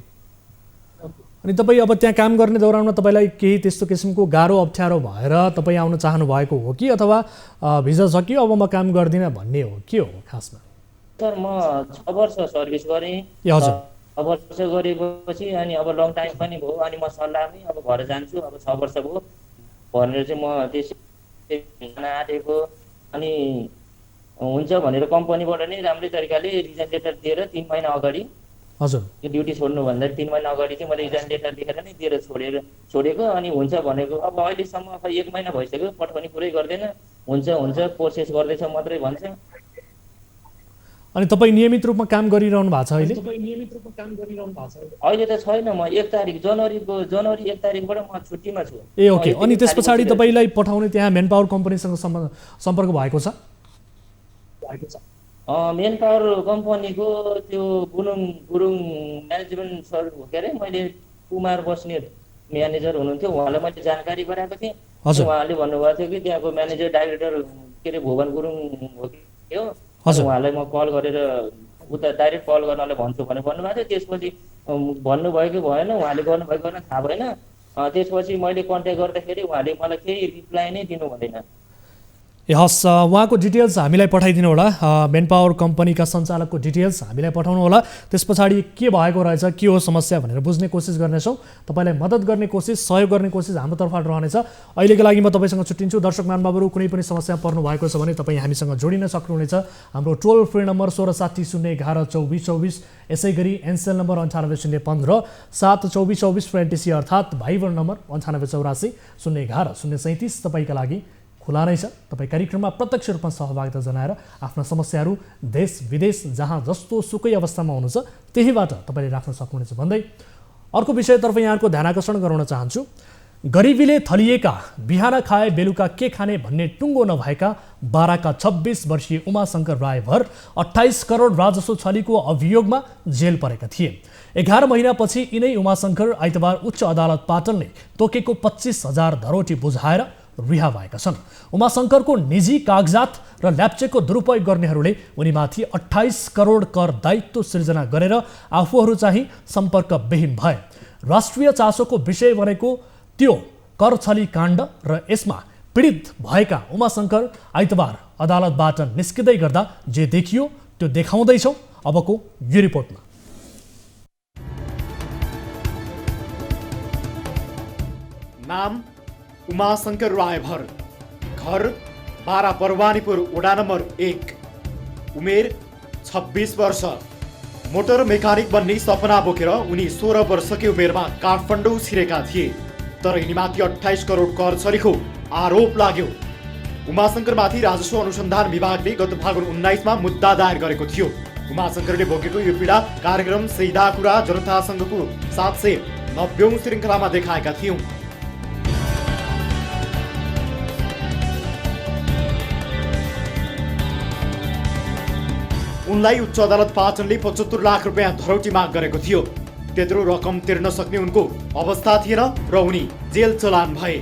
अनि तपाईँ अब त्यहाँ काम गर्ने दौरानमा तपाईँलाई केही त्यस्तो किसिमको गाह्रो अप्ठ्यारो भएर तपाईँ आउन चाहनु भएको हो कि अथवा भिजा सकियो अब म काम गर्दिनँ भन्ने हो, के हो खासमा? सर, म 6 वर्ष सर्भिस गरेँ। ए हजुर। 6 वर्ष गरेपछि अनि अब लङ टाइम पनि भयो, अनि म सल्लाहमै अब घर जान्छु, अब 6 वर्ष भयो भनेर चाहिँ म त्यसै आँटेको। अनि हुन्छ भनेर कम्पनीबाट नै राम्रै तरिकाले रिजाइन लेटर दिएर 3 महिना अगाडि हजुर यो ड्युटी छोड्नुभन्दा 3 महिना अगाडि चाहिँ मैले रिजाइन लेटर लेखेर नै दिएर छोडेको। अनि हुन्छ भनेको अब अहिलेसम्म 1 महिना भइसक्यो, पठाउने कुरै गर्दैन। हुन्छ प्रोसेस गर्दैछ मात्रै भन्छ। अनि तपाईँ नियमित रूपमा काम गरिरहनु भएको छ अहिले? अहिले त छैन, म 1 तारिक जनवरी 1 तारिकबाट म छुट्टीमा छु। ए ओके। अनि त्यस पछाडि तपाईँलाई पठाउने त्यहाँ मेन पावर कम्पनीसँग सम्पर्क भएको छ? मेन पावर कम्पनीको त्यो गुरुङ म्यानेजमेन्ट सर हो के अरे, मैले कुमार बस्नेत म्यानेजर हुनुहुन्थ्यो, उहाँलाई मैले जानकारी गराएको थिएँ। उहाँले भन्नुभएको थियो कि त्यहाँको म्यानेजर डाइरेक्टर के अरे भुवन गुरुङ हो कि हो, उहाँलाई म कल गरेर उता डाइरेक्ट कल गर्नलाई भन्छु भनेर भन्नुभएको थियो। त्यसपछि भन्नुभयो कि भएन, उहाँले गर्नुभयो गर्न थाहा भएन। त्यसपछि मैले कन्ट्याक्ट गर्दाखेरि उहाँले मलाई केही रिप्लाई नै दिनु हुँदैन। ए हस्, उहाँको डिटेल्स हामीलाई पठाइदिनु होला, मेन पावर कम्पनीका सञ्चालकको डिटेल्स हामीलाई पठाउनु होला। त्यस पछाडि के भएको रहेछ, के हो समस्या भनेर बुझ्ने कोसिस गर्नेछौँ। तपाईँलाई मद्दत गर्ने कोसिस, सहयोग गर्ने कोसिस हाम्रो तर्फबाट रहनेछ। अहिलेको लागि म तपाईँसँग छुट्टिन्छु। दर्शक महानुभावहरू, कुनै पनि समस्या पर्नु भएको छ भने तपाईँ हामीसँग जोडिन सक्नुहुनेछ। हाम्रो टोल फ्री नम्बर 1660 011 2424, यसै गरी एनसेल नम्बर 98 015 72424 फ्र एनटिसी अर्थात् भाइबर नम्बर 9884 011 037 तपाईँका लागि खुला नै छ। तपाईँ कार्यक्रममा प्रत्यक्ष रूपमा सहभागिता जनाएर आफ्ना समस्याहरू देश विदेश जहाँ जस्तो सुकै अवस्थामा हुनुहुन्छ त्यहीबाट तपाईँले राख्न सक्नुहुनेछ भन्दै अर्को विषयतर्फ यहाँको ध्यान आकर्षण गराउन चाहन्छु। गरिबीले थलिएका, बिहान खाए बेलुका के खाने भन्ने टुङ्गो नभएका बाराका 26 वर्षीय उमाशङ्कर रायभर 28 करोड राजस्व छलीको अभियोगमा जेल परेका थिए। 11 महिनापछि यिनै उमाशङ्कर आइतबार उच्च अदालत पाटनले तोकेको 25,000 धरोटी बुझाएर रिहा भएका छन्। उमाशंकरको निजी कागजात र ल्याप्चेको दुरुपयोग गर्नेहरूले उनीमाथि 28 करोड कर दायित्व सिर्जना गरेर आफूहरू चाहिँ सम्पर्कविहीन भए। राष्ट्रिय चासोको विषय बनेको त्यो कर छली काण्ड र यसमा पीडित भएका उमाशंकर आइतबार अदालतबाट निस्किँदै गर्दा जे देखियो त्यो देखाउँदैछौँ अबको यो रिपोर्टमा। नाम उमाशंकर रायभर, घर बारा परवानीपुर वडा नम्बर 1, उमेर 26 वर्ष, मोटर मेकानिक बन्ने सपना बोकेर उनी 16 वर्षकै उमेरमा काठमाडौँ छिरेका थिए। तर यिनीमाथि 28 करोड कर छलीको आरोप लाग्यो। उमाशंकरमाथि राजस्व अनुसन्धान विभागले गत फागुन 19मा मुद्दा दायर गरेको थियो। उमाशंकरले बोकेको यो पीडा कार्यक्रम सीधा कुरा जनतासँगको 790औं श्रृङ्खलामा देखाएका थियौं। उनलाई उच्च अदालत पाटनले 75 लाख रुपियाँ धरौटी माग गरेको थियो। त्यत्रो रकम तिर्न सक्ने उनको अवस्था थिएन र उनी जेल चलान भए।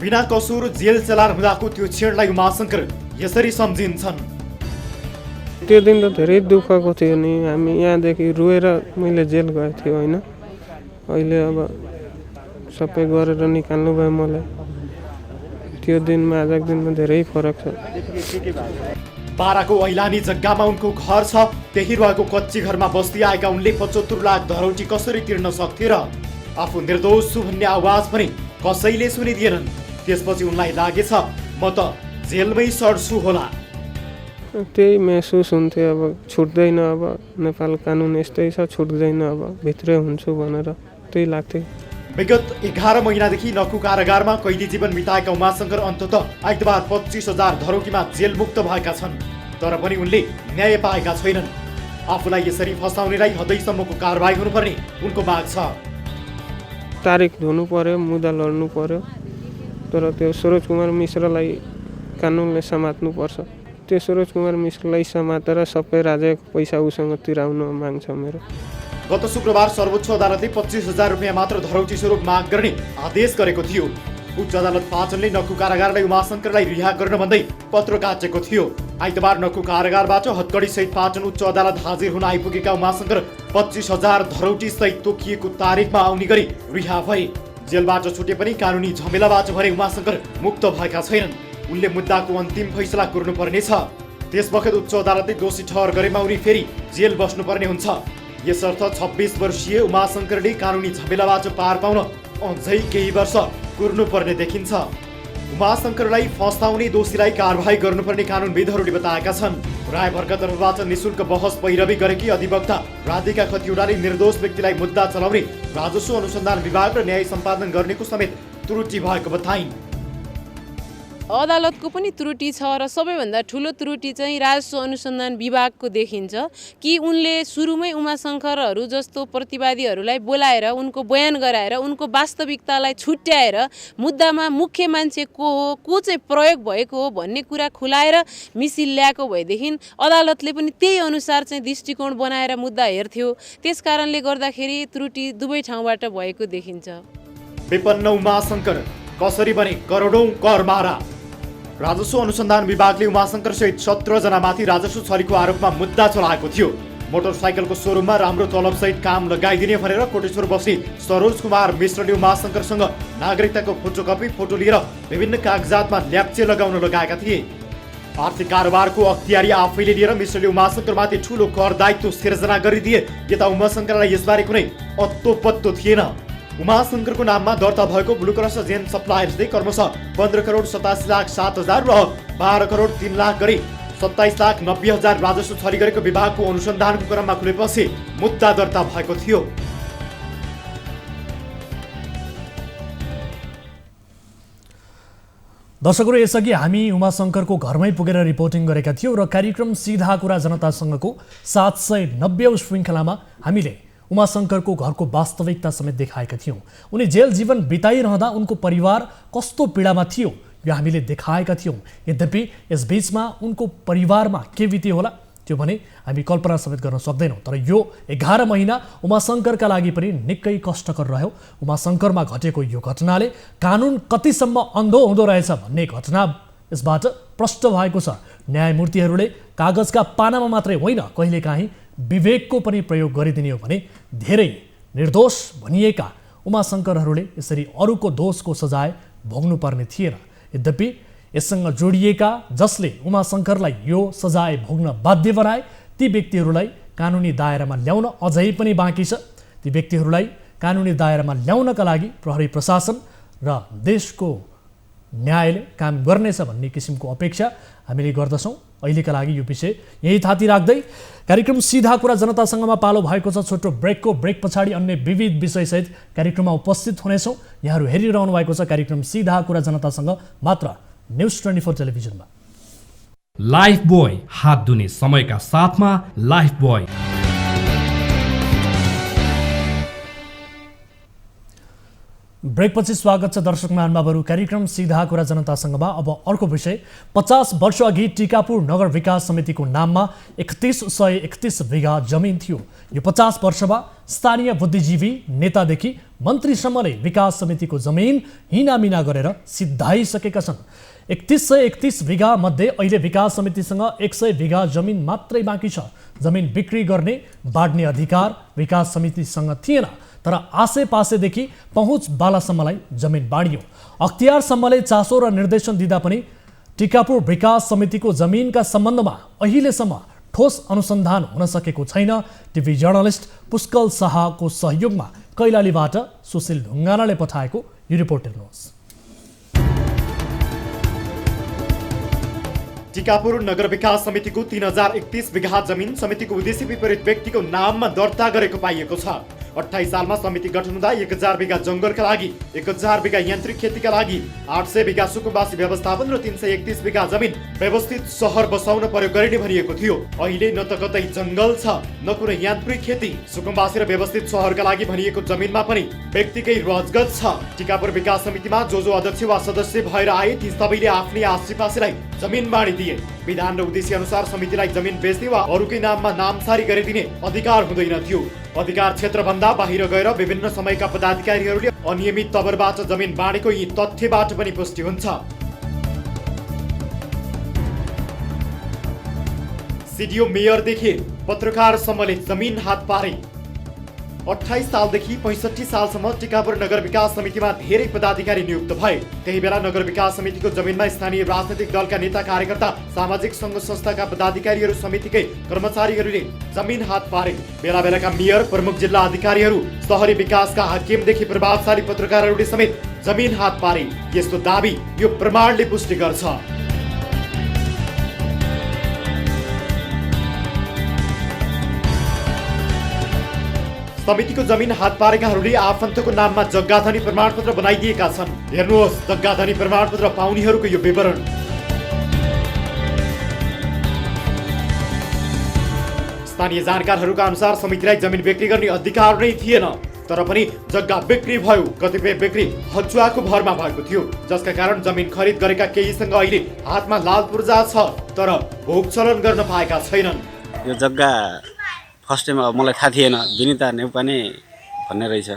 बिना कसुर जेल चलान हुँदाको त्यो क्षणलाई उमाशंकर यसरी सम्झिन्छन्। त्यो दिन त धेरै दुःखको थियो नि। हामी यहाँदेखि रोएर मैले जेल गएको थियो होइन। अहिले अब सबै गरेर निकाल्नु भयो मलाई। त्यो दिनमा आजको दिनमा धेरै फरक छ। बाराको ऐलानी जग्गामा उनको घर छ। त्यही रहेको कच्ची घरमा बस्दै आएका उनले 75 लाख धरौटी कसरी तिर्न सक्थे र? आफू निर्दोष छु भन्ने आवाज पनि कसैले सुनिदिएनन्। त्यसपछि उनलाई लागेछ म त जेलमै सड्छु होला। त्यही महसुस हुन्थ्यो। अब छुट्दैन, अब नेपाल कानुन यस्तै छ, छुट्दैन, अब भित्रै हुन्छु भनेर त्यही लाग्थ्यो। विगत 11 महिनादेखि नखु कारागारमा कैदी जीवन बिताएका उमाशंकर अन्ततः आइतबार 25,000 धरौटीमा जेल मुक्त भएका छन्। तर पनि उनले न्याय पाएका छैनन्। आफूलाई यसरी फसाउनेलाई हदैसम्मको कारबाही हुनुपर्ने उनको माग छ। तारिक धुनु पर्यो, मुद्दा लड्नु पर्यो। तर त्यो सरोज कुमार मिश्रलाई कानुनले समात्नु पर्छ। त्यो सरोज कुमार मिश्रलाई समातेर सबै राज्यको पैसा उसँग तिराउन माग छ मेरो। गत शुक्रबार सर्वोच्च अदालतले 25,000 रुपियाँ मात्र धरौटी स्वरूप माग गर्ने आदेश गरेको थियो। उच्च अदालत पाटनले नखु कारागारलाई उमाशंकरलाई रिहा गर्न भन्दै पत्र काटेको थियो। आइतबार नखु कारागारबाट हतकडी सहित पाटन उच्च अदालत हाजिर हुन आइपुगेका उमाशंकर 25,000 धरौटी सहित तोकिएको तारिखमा आउने गरी रिहा भए। जेलबाट छुटे पनि कानुनी झमेलाबाट भने उमाशंकर मुक्त भएका छैनन्। उनले मुद्दाको अन्तिम फैसला गर्नुपर्नेछ। त्यसबखत उच्च अदालतले दोषी ठहर गरेमा उनी फेरि जेल बस्नुपर्ने हुन्छ। यसर्थ 26 वर्षीय उमाशंकरले कानुनी झमेलाबाट पार पाउन अझै केही वर्ष कुर्नुपर्ने देखिन्छ। उमाशंकरलाई फसाउने दोषीलाई कारबाही गर्नुपर्ने कानुनविदहरूले बताएका छन्। रायभरका तर्फबाट निशुल्क बहस पैरवी गरेकी अधिवक्ता राधिका खतिवडाले निर्दोष व्यक्तिलाई मुद्दा चलाउने राजस्व अनुसन्धान विभाग र न्याय सम्पादन गर्नेको समेत त्रुटि भएको बताइन्। अदालतको पनि त्रुटि छ र सबैभन्दा ठुलो त्रुटि चाहिँ राजस्व अनुसन्धान विभागको देखिन्छ कि उनले सुरुमै उमाशंकरहरू जस्तो प्रतिवादीहरूलाई बोलाएर उनको बयान गराएर उनको वास्तविकतालाई छुट्याएर मुद्दामा मुख्य मान्छे को हो, को चाहिँ प्रयोग भएको हो भन्ने कुरा खुलाएर मिसिल ल्याएको भएदेखि अदालतले पनि त्यही अनुसार चाहिँ दृष्टिकोण बनाएर मुद्दा हेर्थ्यो। त्यसकारणले गर्दाखेरि त्रुटि दुवै ठाउँबाट भएको देखिन्छ। विपन्न उमाशंकर कसरी बने करोडौं कर मारा? राजस्व अनुसन्धान विभागले उमाशंकर सहित 17 जनामाथि राजस्व छलीको आरोपमा मुद्दा चलाएको थियो। मोटरसाइकलको सोरुममा राम्रो तलब सहित काम लगाइदिने भनेर कोटेश्वर बस्ने सरोज कुमार मिश्रले उमाशंकरसँग नागरिकताको फोटोकपी फोटो लिएर विभिन्न कागजातमा ल्याप्चे लगाउन लगाएका थिए। आर्थिक कारोबारको अख्तियारी आफैले लिएर मिश्रले उमाशंकरमाथि ठूलो कर दायित्व सिर्जना गरिदिए। यता उमाशंकरलाई यसबारे कुनै अत्तो पत्तो थिएन। उमाशंकरको नाममा दर्ता भएको ब्लू क्रस जेन सप्लायर्सले क्रमशः 15 करोड 87 लाख 7 हजार र 12 करोड 3 लाख गरी 27 लाख 90 हजार राजस्व छली गरेको विभागको अनुसन्धानको क्रममा खुलेपछि मुद्दा दर्ता भएको थियो। दर्शकहरू, यसअघि हामी उमाशंकरको घरमै पुगेर रिपोर्टिङ गरेका थियौँ र कार्यक्रम सीधा कुरा जनतासँगको 790औं श्रृङ्खलामा हामीले उमाशंकरको घरको वास्तविकता समेत देखाएका थियौँ। उनी जेल जीवन बिताइरहँदा उनको परिवार कस्तो पीडामा थियो यो हामीले देखाएका थियौँ। यद्यपि यसबीचमा उनको परिवारमा के बित्यो होला त्यो भने हामी कल्पना समेत गर्न सक्दैनौँ। तर यो 11 महिना उमाशङ्करका लागि पनि निकै कष्टकर रह्यो। उमाशङ्करमा घटेको यो घटनाले कानुन कतिसम्म अन्धो हुँदो रहेछ भन्ने घटना यसबाट प्रष्ट भएको छ। न्यायमूर्तिहरूले कागजका पानामा मात्रै होइन, कहिलेकाहीँ विवेकको पनि प्रयोग गरिदिने हो भने धेरै निर्दोष भनिएका उमाशङ्करहरूले यसरी अरूको दोषको सजाय भोग्नुपर्ने थिएन। यद्यपि यससँग जोडिएका जसले उमाशङ्करलाई यो सजाय भोग्न बाध्य बनाए ती व्यक्तिहरूलाई कानुनी दायरामा ल्याउन अझै पनि बाँकी छ। ती व्यक्तिहरूलाई कानुनी दायरामा ल्याउनका लागि प्रहरी प्रशासन र देशको न्यायले काम गर्नेछ भन्ने किसिमको अपेक्षा हामीले गर्दछौँ। अहिलेका लागि यो विषय यही थाती राख्दै कार्यक्रम सीधा कुरा जनतासँगमा पालो भएको छ। छोटो ब्रेक पछाडि अन्य विविध विषयसहित कार्यक्रममा उपस्थित हुनेछौँ। यहाँहरू हेरिरहनु भएको छ कार्यक्रम सीधा कुरा जनतासँग मात्र न्युज 24 टेलिभिजनमा। लाइफ बोय, हात धुने समयका साथमा लाइफ बोय। ब्रेकपछि स्वागत छ दर्शक महानुभावहरू। कार्यक्रम सीधा कुरा जनतासँगमा अब अर्को विषय। 50 वर्ष अघि टिकापुर नगर विकास समितिको नाममा 3131 बिघा जमिन थियो। यो 50 वर्षमा स्थानीय बुद्धिजीवी नेतादेखि मन्त्रीसम्मले विकास समितिको जमिन हिनामिना गरेर सिद्धाइसकेका छन्। 3131 बिघा मध्ये अहिले विकास समितिसँग 100 बिघा जमिन मात्रै बाँकी छ। जमिन बिक्री गर्ने बाँड्ने अधिकार विकास समितिसँग थिएन, तर आसेपासेदेखि पहुँच बालासम्मलाई जमिन बाँडियो। अख्तियारसम्मले चासो र निर्देशन दिँदा पनि टिकापुर विकास समितिको जमिनका सम्बन्धमा अहिलेसम्म ठोस अनुसन्धान हुन सकेको छैन। टिभी जर्नलिस्ट पुष्कल शाहको सहयोगमा कैलालीबाट सुशील ढुङ्गानाले पठाएको यो रिपोर्ट हेर्नुहोस्। टिकापुर नगर विकास समितिको 3031 बिघा जमिन समितिको उद्देश्य विपरीत व्यक्तिको नाममा दर्ता गरेको पाइएको छ। 28 सालमा समिति गठन हुँदा 1000 बिघा जङ्गलका लागि, 1000 बिघा यान्त्रिक खेतीका लागि, 800 बिघा सुकुम्बासी व्यवस्थापन र 331 बिघा जमिन व्यवस्थित सहर बसाउन प्रयोग गरिने भनिएको थियो। अहिले न त कतै जङ्गल छ, न कुनै यान्त्रिक खेती। सुकुम्बासी र व्यवस्थित सहरका लागि भनिएको जमिनमा पनि व्यक्तिकै रजगत छ। टिकापुर विकास समितिमा जो अध्यक्ष वा सदस्य भएर आए ती सबैले आफ्नै आसेपासेलाई जमिन बाँडिदिए। विधान र उद्देश्य अनुसार समितिलाई जमिन बेच्ने वा अरूकै नाममा नामसारी गरिदिने अधिकार हुँदैन थियो। अधिकार क्षेत्रभन्दा बाहिर गएर विभिन्न समयका पदाधिकारीहरूले अनियमित तवरबाट जमिन बाँडेको यी तथ्यबाट पनि पुष्टि हुन्छ। सिडिओ मेयरदेखि पत्रकारसम्मले जमिन हात पारे। 28 सालदेखि 65 सालसम्म टिकापुर नगर विकास समितिमा धेरै पदाधिकारी नियुक्त भए। त्यही बेला नगर विकास समितिको जमिनमा स्थानीय राजनैतिक दलका नेता कार्यकर्ता, सामाजिक सङ्घ संस्थाका पदाधिकारीहरू, समितिकै कर्मचारीहरूले जमिन हात पारे। बेला बेलाका मेयर, प्रमुख जिल्ला अधिकारीहरू, शहरी विकासका हाकिमदेखि प्रभावशाली पत्रकारहरूले समेत जमिन हात पारे। यस्तो दाबी यो प्रमाणले पुष्टि गर्छ। समितिको जमिन हात पारेकाहरूले आफन्तको नाममा जग्गाधनी प्रमाणपत्र बनाइदिएका छन्। हेर्नुहोस् जग्गाधनी प्रमाणपत्र पाउनेहरूको यो विवरण। स्थानीय जानकारहरूका अनुसार समितिलाई जमिन बिक्री गर्ने अधिकार नै थिएन, तर पनि जग्गा बिक्री भयो। कतिपय बिक्री हचुवाको भरमा भएको थियो, जसका कारण जमिन खरिद गरेका केहीसँग अहिले हातमा लाल पूर्जा छ, तर भोग चलन गर्न पाएका छैनन्। यो जग्गा फर्स्ट टाइम मलाई थाहा थिएन, विनिता नेउपाने भन्ने रहेछ।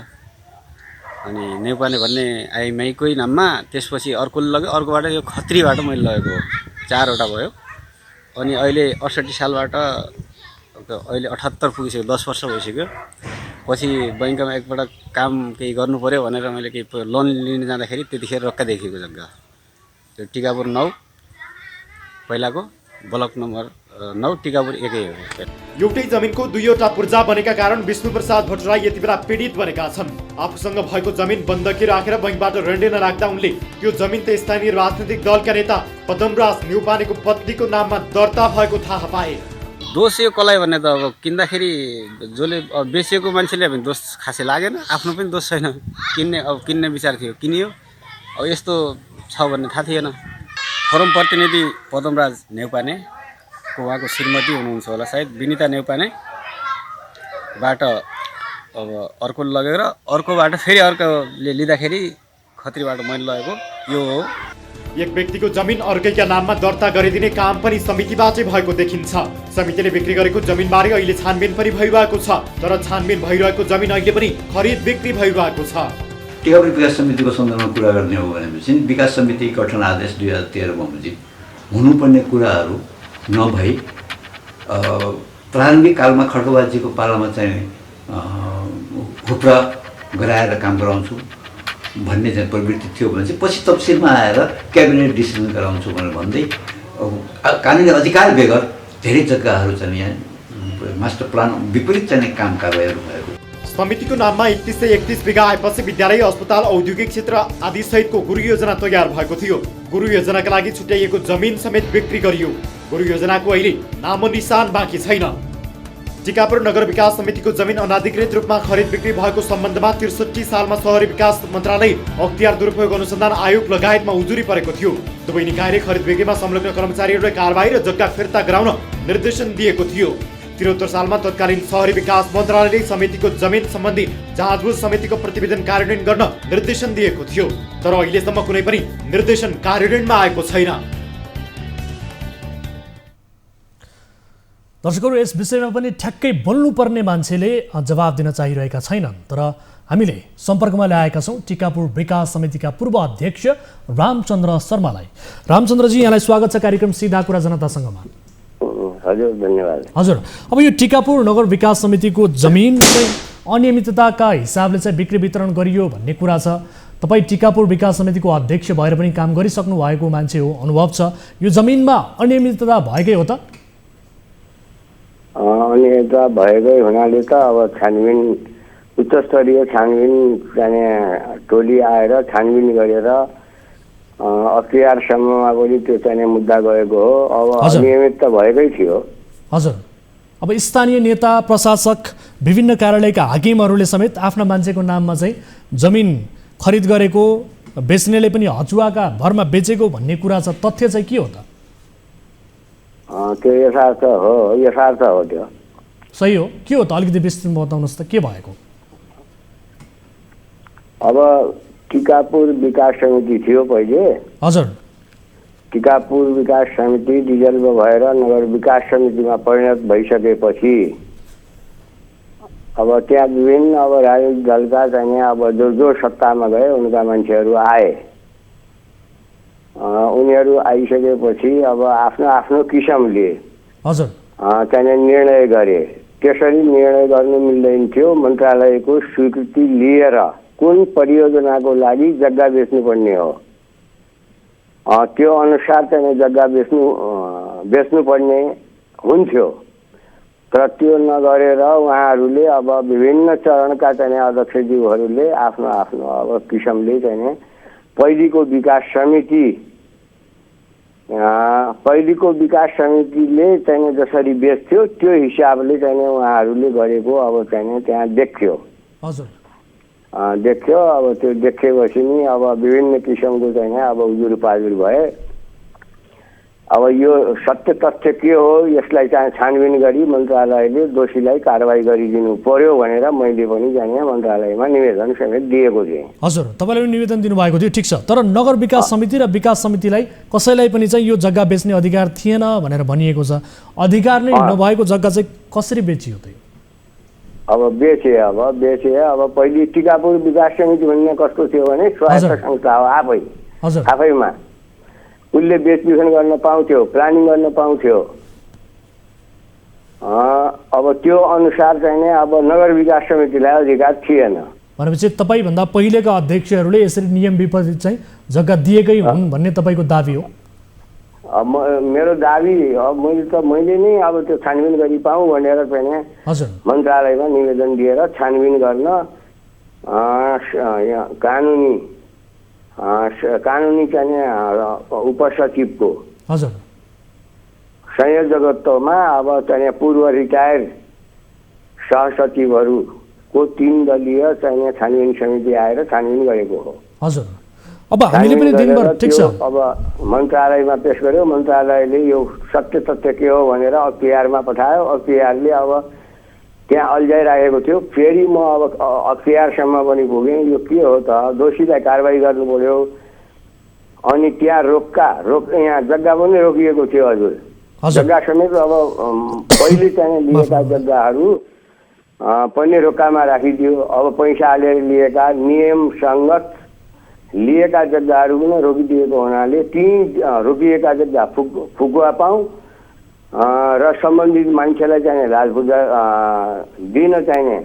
अनि नेउपाने भन्ने आइमाईकै नाममा, त्यसपछि अर्कोले लग्यो, अर्कोबाट यो खत्रीबाट मैले लगेको हो। 4वटा भयो। अनि अहिले 68 सालबाट अहिले 78 पुगिसक्यो, 10 वर्ष भइसक्यो। पछि बैङ्कमा एकपल्ट काम केही गर्नु पर्यो भनेर मैले केही लोन लिन जाँदाखेरि त्यतिखेर रक्का देखिएको जग्गा त्यो टिकापुर 9 पहिलाको ब्लक नम्बर 9 टिकापुर 1 हो। एउटै जमिनको दुईवटा पूर्जा बनेका कारण विष्णुप्रसाद भट्टराई यति बेला पीडित बनेका छन्। आफूसँग भएको जमिन बन्दकी राखेर बैंकबाट ऋण नराख्दा उनले त्यो जमिन त स्थानीय राजनैतिक दलका नेता पदमराज न्युपानेको पत्नीको नाममा दर्ता भएको थाहा पाए। दोष यो कसलाई भन्ने त अब किन्दाखेरि जसले बेचेको मान्छेले अब दोष खासै लागेन, आफ्नो पनि दोष छैन। किन्ने विचार थियो, किनियो। अब यस्तो छ भन्ने थाहा थिएन। फोरम प्रतिनिधि पदमराज नेउपाने उहाँको श्रीमती हुनुहुन्छ होला सायद, विनिता नेउपानेबाट अब अर्को लगेर अर्कोबाट फेरि अर्कोले लिँदाखेरि खत्रीबाट मैले लगेको यो हो। एक व्यक्तिको जमिन अर्कैका नाममा दर्ता गरिदिने काम पनि समितिबाटै भएको देखिन्छ। समितिले बिक्री गरेको जमिनबारे अहिले छानबिन पनि भइरहेको छ, तर छानबिन भइरहेको जमिन अहिले पनि खरिद बिक्री भइरहेको छ। टिकापुर विकास समितिको सन्दर्भमा कुरा गर्ने हो भनेपछि विकास समिति गठन आदेश 2013 बमोजिम हुनुपर्ने कुराहरू नभई प्रारम्भिक कालमा खड्गबाजीको पालामा चाहिँ हुप्रा गराएर काम गराउँछु भन्ने चाहिँ प्रवृत्ति थियो भने चाहिँ पछि तफसिलमा आएर क्याबिनेट डिसिजन गराउँछु भनेर भन्दै कानुनी अधिकार बेगर धेरै जग्गाहरू चाहिँ यहाँ मास्टर प्लान विपरीत चाहिँ काम कारबाहीहरू भएको। समितिको नाममा 3131 बिघा आएपछि विद्यालय, अस्पताल, औद्योगिक क्षेत्र आदि सहितको गुरु योजना तयार भएको थियो। गुरु योजनाका लागि छुट्याइएको जमिन समेत बिक्री गरियो। गुरु योजनाको अहिले नामो निशान बाँकी छैन। टिकापुर नगर विकास समितिको जमिन अनाधिकृत रूपमा खरिद बिक्री भएको सम्बन्धमा 63 सालमा शहरी विकास मन्त्रालय अख्तियार दुरुपयोग अनुसन्धान आयोग लगायतमा उजुरी परेको थियो। दुवै निकायले खरिद बिक्रीमा संलग्न कर्मचारीहरूलाई कारबाही र जग्गा फिर्ता गराउन निर्देशन दिएको थियो। 73 सालमा तत्कालीन शहरी विकास मन्त्रालयले समितिको जमिन सम्बन्धी जाँचबुझ समितिको प्रतिवेदन कार्यान्वयन गर्न निर्देशन दिएको थियो, तर अहिलेसम्म कुनै पनि निर्देशन कार्यान्वयनमा आएको छैन। दर्शकहरू, यस विषयमा पनि ठ्याक्कै बोल्नुपर्ने मान्छेले जवाब दिन चाहिरहेका छैनन्, तर हामीले सम्पर्कमा ल्याएका छौँ टिकापुर विकास समितिका पूर्व अध्यक्ष रामचन्द्र शर्मालाई। रामचन्द्रजी, यहाँलाई स्वागत छ कार्यक्रम सीधा कुरा जनतासँगमा। हजुर, धन्यवाद। हजुर, अब यो टिकापुर नगर विकास समितिको जमिन चाहिँ अनियमितताका हिसाबले चाहिँ बिक्री वितरण गरियो भन्ने कुरा छ। तपाईँ टिकापुर विकास समितिको अध्यक्ष भएर पनि काम गरिसक्नु भएको मान्छे हो, अनुभव छ। यो जमिनमा अनियमितता भएकै हो त? अनियमितता भएकै हुनाले त अब छानबिन, उच्च स्तरीय छानबिन जाने टोली आएर छानबिन गरेर अख्तियारसम्ममा पनि त्यो चाहिँ मुद्दा गएको हो। अब अनियमित त भएकै थियो। हजुर, अब स्थानीय नेता, प्रशासक, विभिन्न कार्यालयका हाकिमहरूले समेत आफ्ना मान्छेको नाममा चाहिँ जमिन खरिद गरेको, बेच्नेले पनि हचुवाका भरमा बेचेको भन्ने कुरा छ। तथ्य चाहिँ के हो त? त्यो यथार्थ हो। त्यो सही हो। के हो त? अलिकति विस्तृतमा बताउनुहोस् त, के भएको? अब टिकापुर विकास समिति थियो पहिले। हजुर। टिकापुर विकास समिति डिजल्भ भएर नगर विकास समितिमा परिणत भइसकेपछि अब त्यहाँ विभिन्न अब राजनीतिक दलका चाहिँ अब जो सत्तामा गए उनका मान्छेहरू आए। उनीहरू आइसकेपछि अब आफ्नो आफ्नो किसिमले हजुर चाहिँ निर्णय गरे। त्यसरी निर्णय गर्नु मिल्दैन थियो। मन्त्रालयको स्वीकृति लिएर कुन परियोजनाको लागि जग्गा बेच्नुपर्ने हो त्यो अनुसार चाहिँ जग्गा बेच्नुपर्ने हुन्थ्यो। तर त्यो नगरेर उहाँहरूले अब विभिन्न चरणका चाहिँ अध्यक्षज्यूहरूले आफ्नो आफ्नो अब किसिमले चाहिँ पहिलेको विकास समितिले चाहिँ जसरी बेच्थ्यो त्यो हिसाबले चाहिँ उहाँहरूले गरेको अब चाहिँ त्यहाँ देखियो। हजुर, देखियो। अब त्यो देखेपछि नि अब विभिन्न किसिमको चाहिँ अब उजुर पाजुर भए। अब यो सत्य तथ्य के हो यसलाई चाहिँ छानबिन गरी मन्त्रालयले दोषीलाई कारबाही गरिदिनु पर्यो भनेर मैले पनि चाहिँ मन्त्रालयमा निवेदन समेत दिएको थिएँ। हजुर, तपाईँले निवेदन दिनुभएको थियो, ठिक छ। तर नगर विकास समिति र विकास समितिलाई कसैलाई पनि चाहिँ यो जग्गा बेच्ने अधिकार थिएन भनेर भनिएको छ। अधिकार नै नभएको जग्गा चाहिँ कसरी बेचियो त? अब बेचे अब पहिले टिकापुर विकास समिति भन्ने कस्तो थियो भने स्वायत्त संस्था हो आफैमा। उसले बेचबिखन गर्न पाउँथ्यो, प्लानिङ गर्न पाउँथ्यो। अब त्यो अनुसार चाहिँ अब नगर विकास समितिलाई अधिकार थिएन। भनेपछि तपाईँभन्दा पहिलेका अध्यक्षहरूले यसरी नियम विपरीत चाहिँ जग्गा दिएकै हुन् भन्ने तपाईँको दाबी हो? मेरो दाबी मैले नै अब त्यो छानबिन गरी पाऊँ भनेर चाहिँ मन्त्रालयमा निवेदन दिएर छानबिन गर्न कानुनी चाहिँ उपसचिवको संयोजकत्वमा अब चाहिँ पूर्व रिटायर्ड सहसचिवहरूको 3 दलीय चाहिँ छानबिन समिति आएर छानबिन गरेको हो। हजुर, अब हामीले पनि दिनभर ठिक छ। अब मन्त्रालयमा पेश गर्यो। मन्त्रालयले यो सत्य तथ्य के हो भनेर अख्तियारमा पठायो। अख्तियारले अब त्यहाँ अल्झाइराखेको थियो। फेरि म अब अख्तियारसम्म पनि पुगेँ। यो के हो त? दोषीलाई कारबाही गर्नु पर्यो। अनि त्यहाँ यहाँ जग्गा पनि रोकिएको थियो हजुर। जग्गा समेत अब पहिले चाहिँ लिएका जग्गाहरू पनि रोक्कामा राखिदियो। अब पैसा हालेर लिएका नियम सङ्गत लिएका जग्गाहरू पनि रोकिदिएको हुनाले ती रोकिएका जग्गा फुकुवा पाऊँ र सम्बन्धित मान्छेलाई चाहिँ राजपूजा दिन चाहिने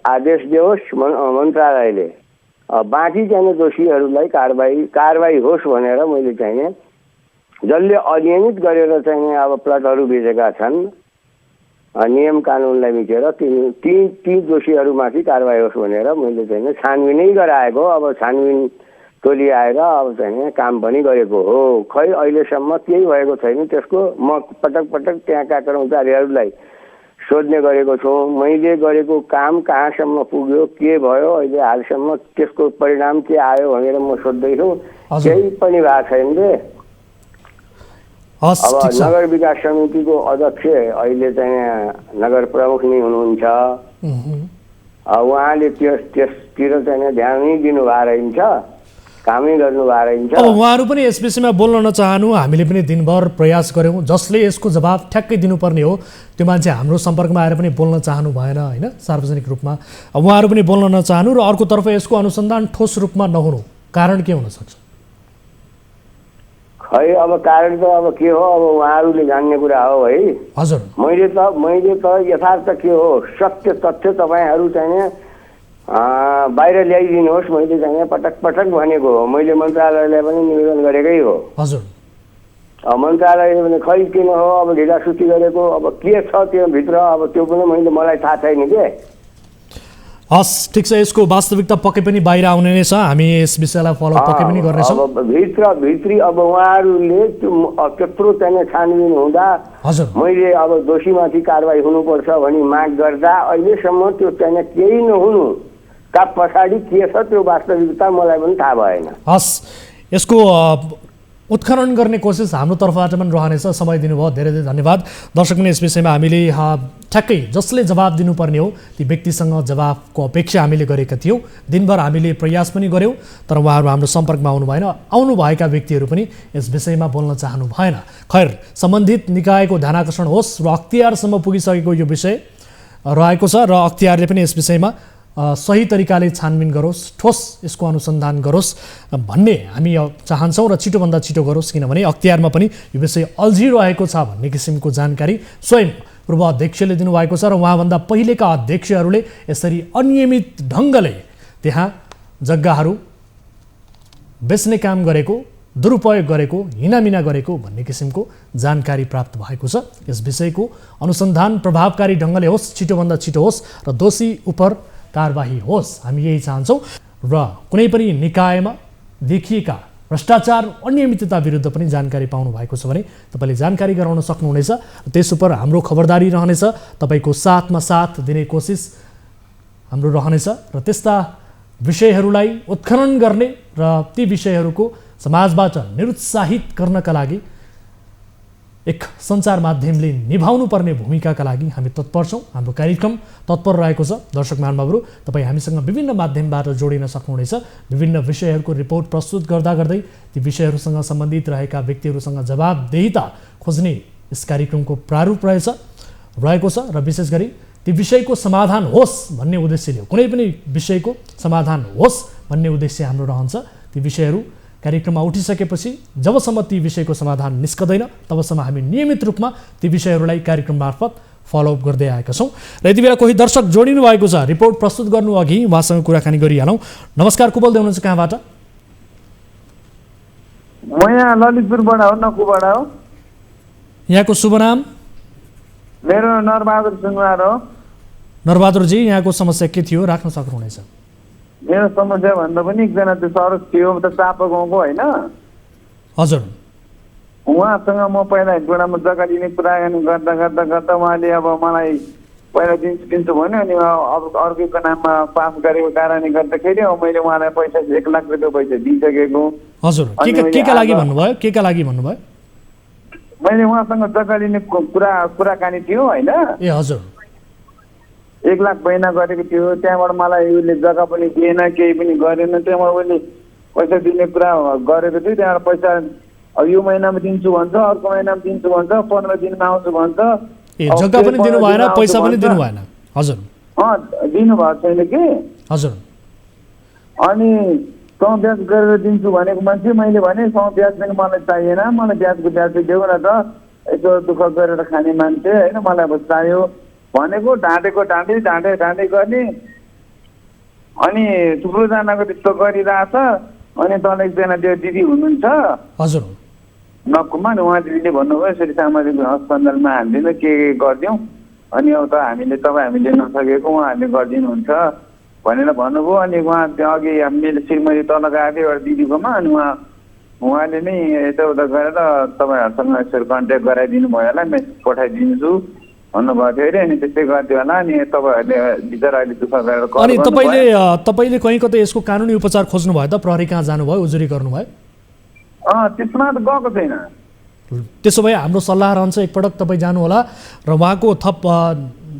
आदेश दियोस् मन्त्रालयले। बाँकी चाहिँ दोषीहरूलाई कारबाही होस् भनेर मैले चाहिँ जसले अनियमित गरेर चाहिँ अब प्लटहरू बेचेका छन् नियम कानुनलाई मिचेर ती दोषीहरूमाथि कारबाही होस् भनेर मैले चाहिँ छानबिनै गराएको। अब छानबिन टोली आएर अब चाहिँ काम पनि गरेको हो। खै अहिलेसम्म केही भएको छैन। त्यसको म पटक त्यहाँका कर्मचारीहरूलाई सोध्ने गरेको छु मैले गरेको काम कहाँसम्म पुग्यो के भयो अहिले हालसम्म त्यसको परिणाम के आयो भनेर म सोध्दैछु। केही पनि भएको छैन रे। अब नगर विकास समितिको अध्यक्ष अहिले चाहिँ नगर प्रमुख नै हुनुहुन्छ। उहाँले त्यसतिर चाहिँ ध्यान नै दिनुभएको रहेछ, कामै गर्नुभएको रहेछ। अब उहाँहरू पनि यस विषयमा बोल्न नचाहनु, हामीले पनि दिनभर प्रयास गऱ्यौँ। जसले यसको जवाब ठ्याक्कै दिनुपर्ने हो त्यो मान्छे हाम्रो सम्पर्कमा आएर पनि बोल्न चाहनु भएन होइन सार्वजनिक रूपमा। अब उहाँहरू पनि बोल्न नचाहनु र अर्कोतर्फ यसको अनुसन्धान ठोस रूपमा नहुनु कारण के हुनसक्छ? खै अब कारण त अब के हो अब उहाँहरूले जान्ने कुरा हो है हजुर। मैले त यथार्थ के हो सत्य तथ्य तपाईँहरू चाहिँ बाहिर ल्याइदिनुहोस् मैले चाहिँ पटक भनेको हो। मैले मन्त्रालयलाई पनि निवेदन गरेकै हो हजुर। मन्त्रालयले पनि खै किन हो अब ढिलासुस्ती गरेको अब के छ त्यो भित्र अब त्यो पनि मलाई थाहा छैन के। हस् ठिक छ, यसको वास्तविकता पक्कै पनि बाहिर आउने नै छ। हामी यस विषयलाई फलो पक्कै पनि गर्नेछौँ। अब भित्री अब उहाँहरूले त्यत्रो चाहिँ छानबिन हुँदा मैले अब दोषीमाथि कारबाही हुनुपर्छ भनी माग गर्दा अहिलेसम्म त्यो चाहिँ केही नहुनु का पछाडि के छ त्यो वास्तविकता मलाई पनि थाहा भएन। हस् यसको उत्खनन गर्ने कोसिस हाम्रो तर्फबाट पनि रहनेछ। समय दिनुभयो धेरै धेरै धन्यवाद। दर्शक पनि यस विषयमा हामीले ठ्याक्कै जसले जवाब दिनुपर्ने हो ती व्यक्तिसँग जवाबको अपेक्षा हामीले गरेका थियौँ। दिनभर हामीले प्रयास पनि गऱ्यौँ तर उहाँहरू हाम्रो सम्पर्कमा आउनु भएन। आउनुभएका व्यक्तिहरू पनि यस विषयमा बोल्न चाहनु भएन। खैर सम्बन्धित निकायको ध्यानाकर्षण होस् र अख्तियारसम्म पुगिसकेको यो विषय रहेको छ र अख्तियारले पनि यस विषयमा सही तरिकाले छानबिन गरोस्, ठोस यसको अनुसन्धान गरोस् भन्ने हामी चाहन्छौँ र छिटोभन्दा छिटो गरोस्। किनभने अख्तियारमा पनि यो विषय अल्झिरहेको छ भन्ने किसिमको जानकारी स्वयं पूर्व अध्यक्षले दिनुभएको छ र उहाँभन्दा पहिलेका अध्यक्षहरूले यसरी अनियमित ढङ्गले त्यहाँ जग्गाहरू बेच्ने काम गरेको, दुरुपयोग गरेको, हिनामिना गरेको भन्ने किसिमको जानकारी प्राप्त भएको छ। यस विषयको अनुसन्धान प्रभावकारी ढङ्गले होस्, छिटोभन्दा छिटो होस् र दोषी उपर कारबाही होस्। हामी यही चाहन्छौँ र कुनै पनि निकायमा देखिएका भ्रष्टाचार अनियमितता विरुद्ध पनि जानकारी पाउनु भएको छ भने तपाईँले जानकारी गराउन सक्नुहुनेछ। त्यस उप हाम्रो खबरदारी रहनेछ, तपाईँको साथमा साथ दिने कोसिस हाम्रो रहनेछ र त्यस्ता विषयहरूलाई उत्खनन गर्ने र ती विषयहरूको समाजबाट निरुत्साहित गर्नका लागि एक सञ्चार माध्यमले निभाउनु पर्ने भूमिकाका लागि हामी तत्पर छौँ। हाम्रो कार्यक्रम तत्पर रहेको छ। दर्शक महानुभावहरू तपाईँ हामीसँग विभिन्न माध्यमबाट जोडिन सक्नुहुनेछ। विभिन्न विषयहरूको रिपोर्ट प्रस्तुत गर्दा गर्दै ती विषयहरूसँग सम्बन्धित रहेका व्यक्तिहरूसँग जवाबदेहिता खोज्ने यस कार्यक्रमको प्रारूप रहेको छ र विशेष गरी ती विषयको समाधान होस् भन्ने उद्देश्यले, कुनै पनि विषयको समाधान होस् भन्ने उद्देश्य हाम्रो रहन्छ। ती विषयहरू कार्यक्रममा उठिसकेपछि जबसम्म ती विषयको समाधान निस्कदैन तबसम्म हामी नियमित रूपमा ती विषयहरूलाई कार्यक्रम मार्फत फलोअप गर्दै आएका छौँ। र यति बेला कोही दर्शक जोडिनु भएको छ, रिपोर्ट प्रस्तुत गर्नु अघि उहाँसँग कुराकानी गरिहालौँ। नमस्कार, को बोल्दै हुनुहुन्छ, कहाँबाट? म यहाँ ललितपुरबाट हो, नकुबाट हो। यहाँको शुभ नाम? मेरो नरबहादुर सुनवार हो। नरबहादुरजी, यहाँको समस्या के थियो राख्न सक्नुहुनेछ? मेरो समस्या भन्दा पनि एकजना त्यो सरोज थियो त चापा गाउँको होइन हजुर। उहाँसँग म पहिला गोडामा जग्गा लिने कुराकानी गर्दा गर्दा गर्दा उहाँले अब मलाई पहिला दिन्छु भन्यो। अनि अब अर्कैको नाममा पास गरेको कारणले गर्दाखेरि अब मैले उहाँलाई पैसा 1 लाख रुपियाँ पैसा दिइसकेको। हजुर, के लागि भन्नुभयो? के लागि भन्नुभयो? मैले उहाँसँग जग्गा लिने कुराकानी थियो होइन। ए हजुर। 1 लाख महिना गरेको थियो। त्यहाँबाट मलाई उसले जग्गा पनि दिएन, केही पनि गरेन। त्यहाँबाट उसले पैसा दिने कुरा गरेको थियो। त्यहाँबाट पैसा अब यो महिनामा दिन्छु भन्छ, अर्को महिनामा दिन्छु भन्छ, 15 दिनमा आउँछु भन्छ। जग्गा पनि दिनु भएन, पैसा पनि दिनु भएन। हजुर दिनुभएको छैन कि। हजुर अनि सँग ब्याज गरेर दिन्छु भनेको मान्छे मैले भने सँग ब्याज पनि मलाई चाहिएन, मलाई ब्याजको ब्याज देऊ न त, यसो दुःख गरेर खाने मान्छे होइन, मलाई अब चाहियो भनेको। ढाँटे गर्ने। अनि थुप्रोजनाको त्यस्तो गरिरहेछ। अनि तल एकजना त्यो दिदी हुनुहुन्छ हजुर नकुमा, उहाँ दिदीले भन्नुभयो यसरी सामाजिक हस्पिटलमा हामीले के गरिदिउँ, अनि अब हामीले नसकेको उहाँहरूले गरिदिनुहुन्छ भनेर भन्नुभयो। अनि उहाँ अघि हामीले श्रीमती तल गएको थियो एउटा दिदीकोमा, अनि उहाँले नै यताउता गरेर तपाईँहरूसँग यसरी कन्ट्याक्ट गराइदिनु भयो होला, मेसेज पठाइदिन्छु भन्नुभएको थियो अरे। अनि त्यस्तै गरिदियो होला। अनि तपाईँहरूले बिचरा अहिले दुःख गरेर अनि तपाईँले कहीँ कतै यसको कानुनी उपचार खोज्नु भयो त? प्रहरी कहाँ जानुभयो, उजुरी गर्नुभयो? त्यसमा त गएको छैन। त्यसो भए हाम्रो सल्लाह रहन्छ एकपटक तपाईँ जानुहोला र उहाँको थप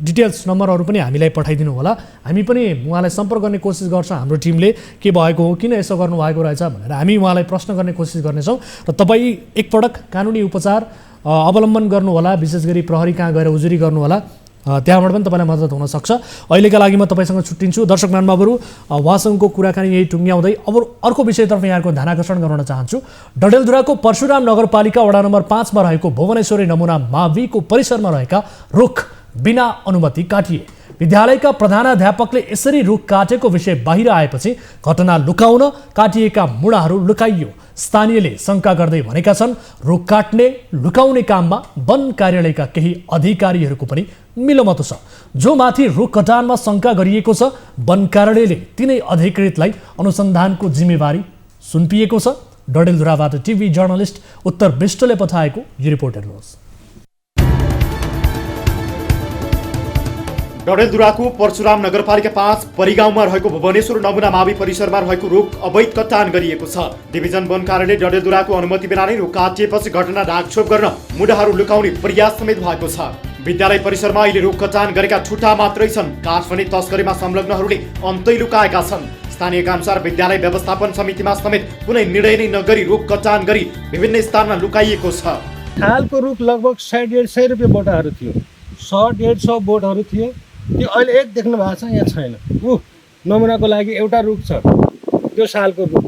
डिटेल्स नम्बरहरू पनि हामीलाई पठाइदिनु होला। हामी पनि उहाँलाई सम्पर्क गर्ने कोसिस गर्छौँ, हाम्रो टिमले के भएको हो, किन यसो गर्नुभएको रहेछ भनेर हामी उहाँलाई प्रश्न गर्ने कोसिस गर्नेछौँ। र तपाईँ एकपटक कानुनी उपचार अवलम्बन गर्नुहोला, विशेष गरी प्रहरी कहाँ गएर उजुरी गर्नुहोला, त्यहाँबाट पनि तपाईँलाई मद्दत हुनसक्छ। अहिलेका लागि म तपाईँसँग छुट्टिन्छु। दर्शक महानुभावहरू, उहाँसँगको कुराकानी यही टुङ्ग्याउँदै अब अर्को विषयतर्फ यहाँको ध्यानाकर्षण गराउन चाहन्छु। डडेलधुराको परशुराम नगरपालिका वडा नम्बर 5 मा रहेको भुवनेश्वरी नमुना माविको परिसरमा रहेका रुख बिना अनुमति काटिए। विद्यालयका प्रधानाध्यापकले यसरी रुख काटेको विषय बाहिर आएपछि घटना लुकाउन काटिएका मुढाहरू लुकाइयो। स्थानीयले शङ्का गर्दै भनेका छन् रुख काट्ने लुकाउने काममा वन कार्यालयका केही अधिकारीहरूको पनि मिलोमतो छ। जो माथि रुख कटानमा शङ्का गरिएको छ, वन कार्यालयले तिनै अधिकृतलाई अनुसन्धानको जिम्मेवारी सुम्पिएको छ। डडेलधुराबाट टिभी जर्नलिस्ट उत्तर विष्टले पठाएको यो रिपोर्ट हेर्नुहोस्। डडेलधुराको परशुराम नगरपालिका 5 परिगाउँमा रहेको भुवनेश्वर नमुना मावि परिसरमा रहेको रुख अवैध कटान गरिएको छ। डिभिजन वन कार्यालयले डडेलधुराको अनुमति बिना नै रुख काटिएपछि घटना ढाकछोप गर्न मुढाहरू लुकाउने प्रयास समेत भएको छ। विद्यालय परिसरमा अहिले रुख कटान गरेका ठुटा मात्रै छन्। काठ पनि तस्करीमा संलग्नहरूले अन्तै लुकाएका छन्। स्थानीयका अनुसार विद्यालय व्यवस्थापन समितिमा समेत कुनै निर्णय नै नगरी रुख कटान गरी विभिन्न स्थानमा लुकाइएको छ। हालको रुख लगभग 100-150 रुपियाँ बोटाहरू थियो, 100-150 बोटहरू थियो। त्यो अहिले एक देख्नु भएको छ, यहाँ छैन। नमुनाको लागि एउटा रुख छ, त्यो सालको रुख,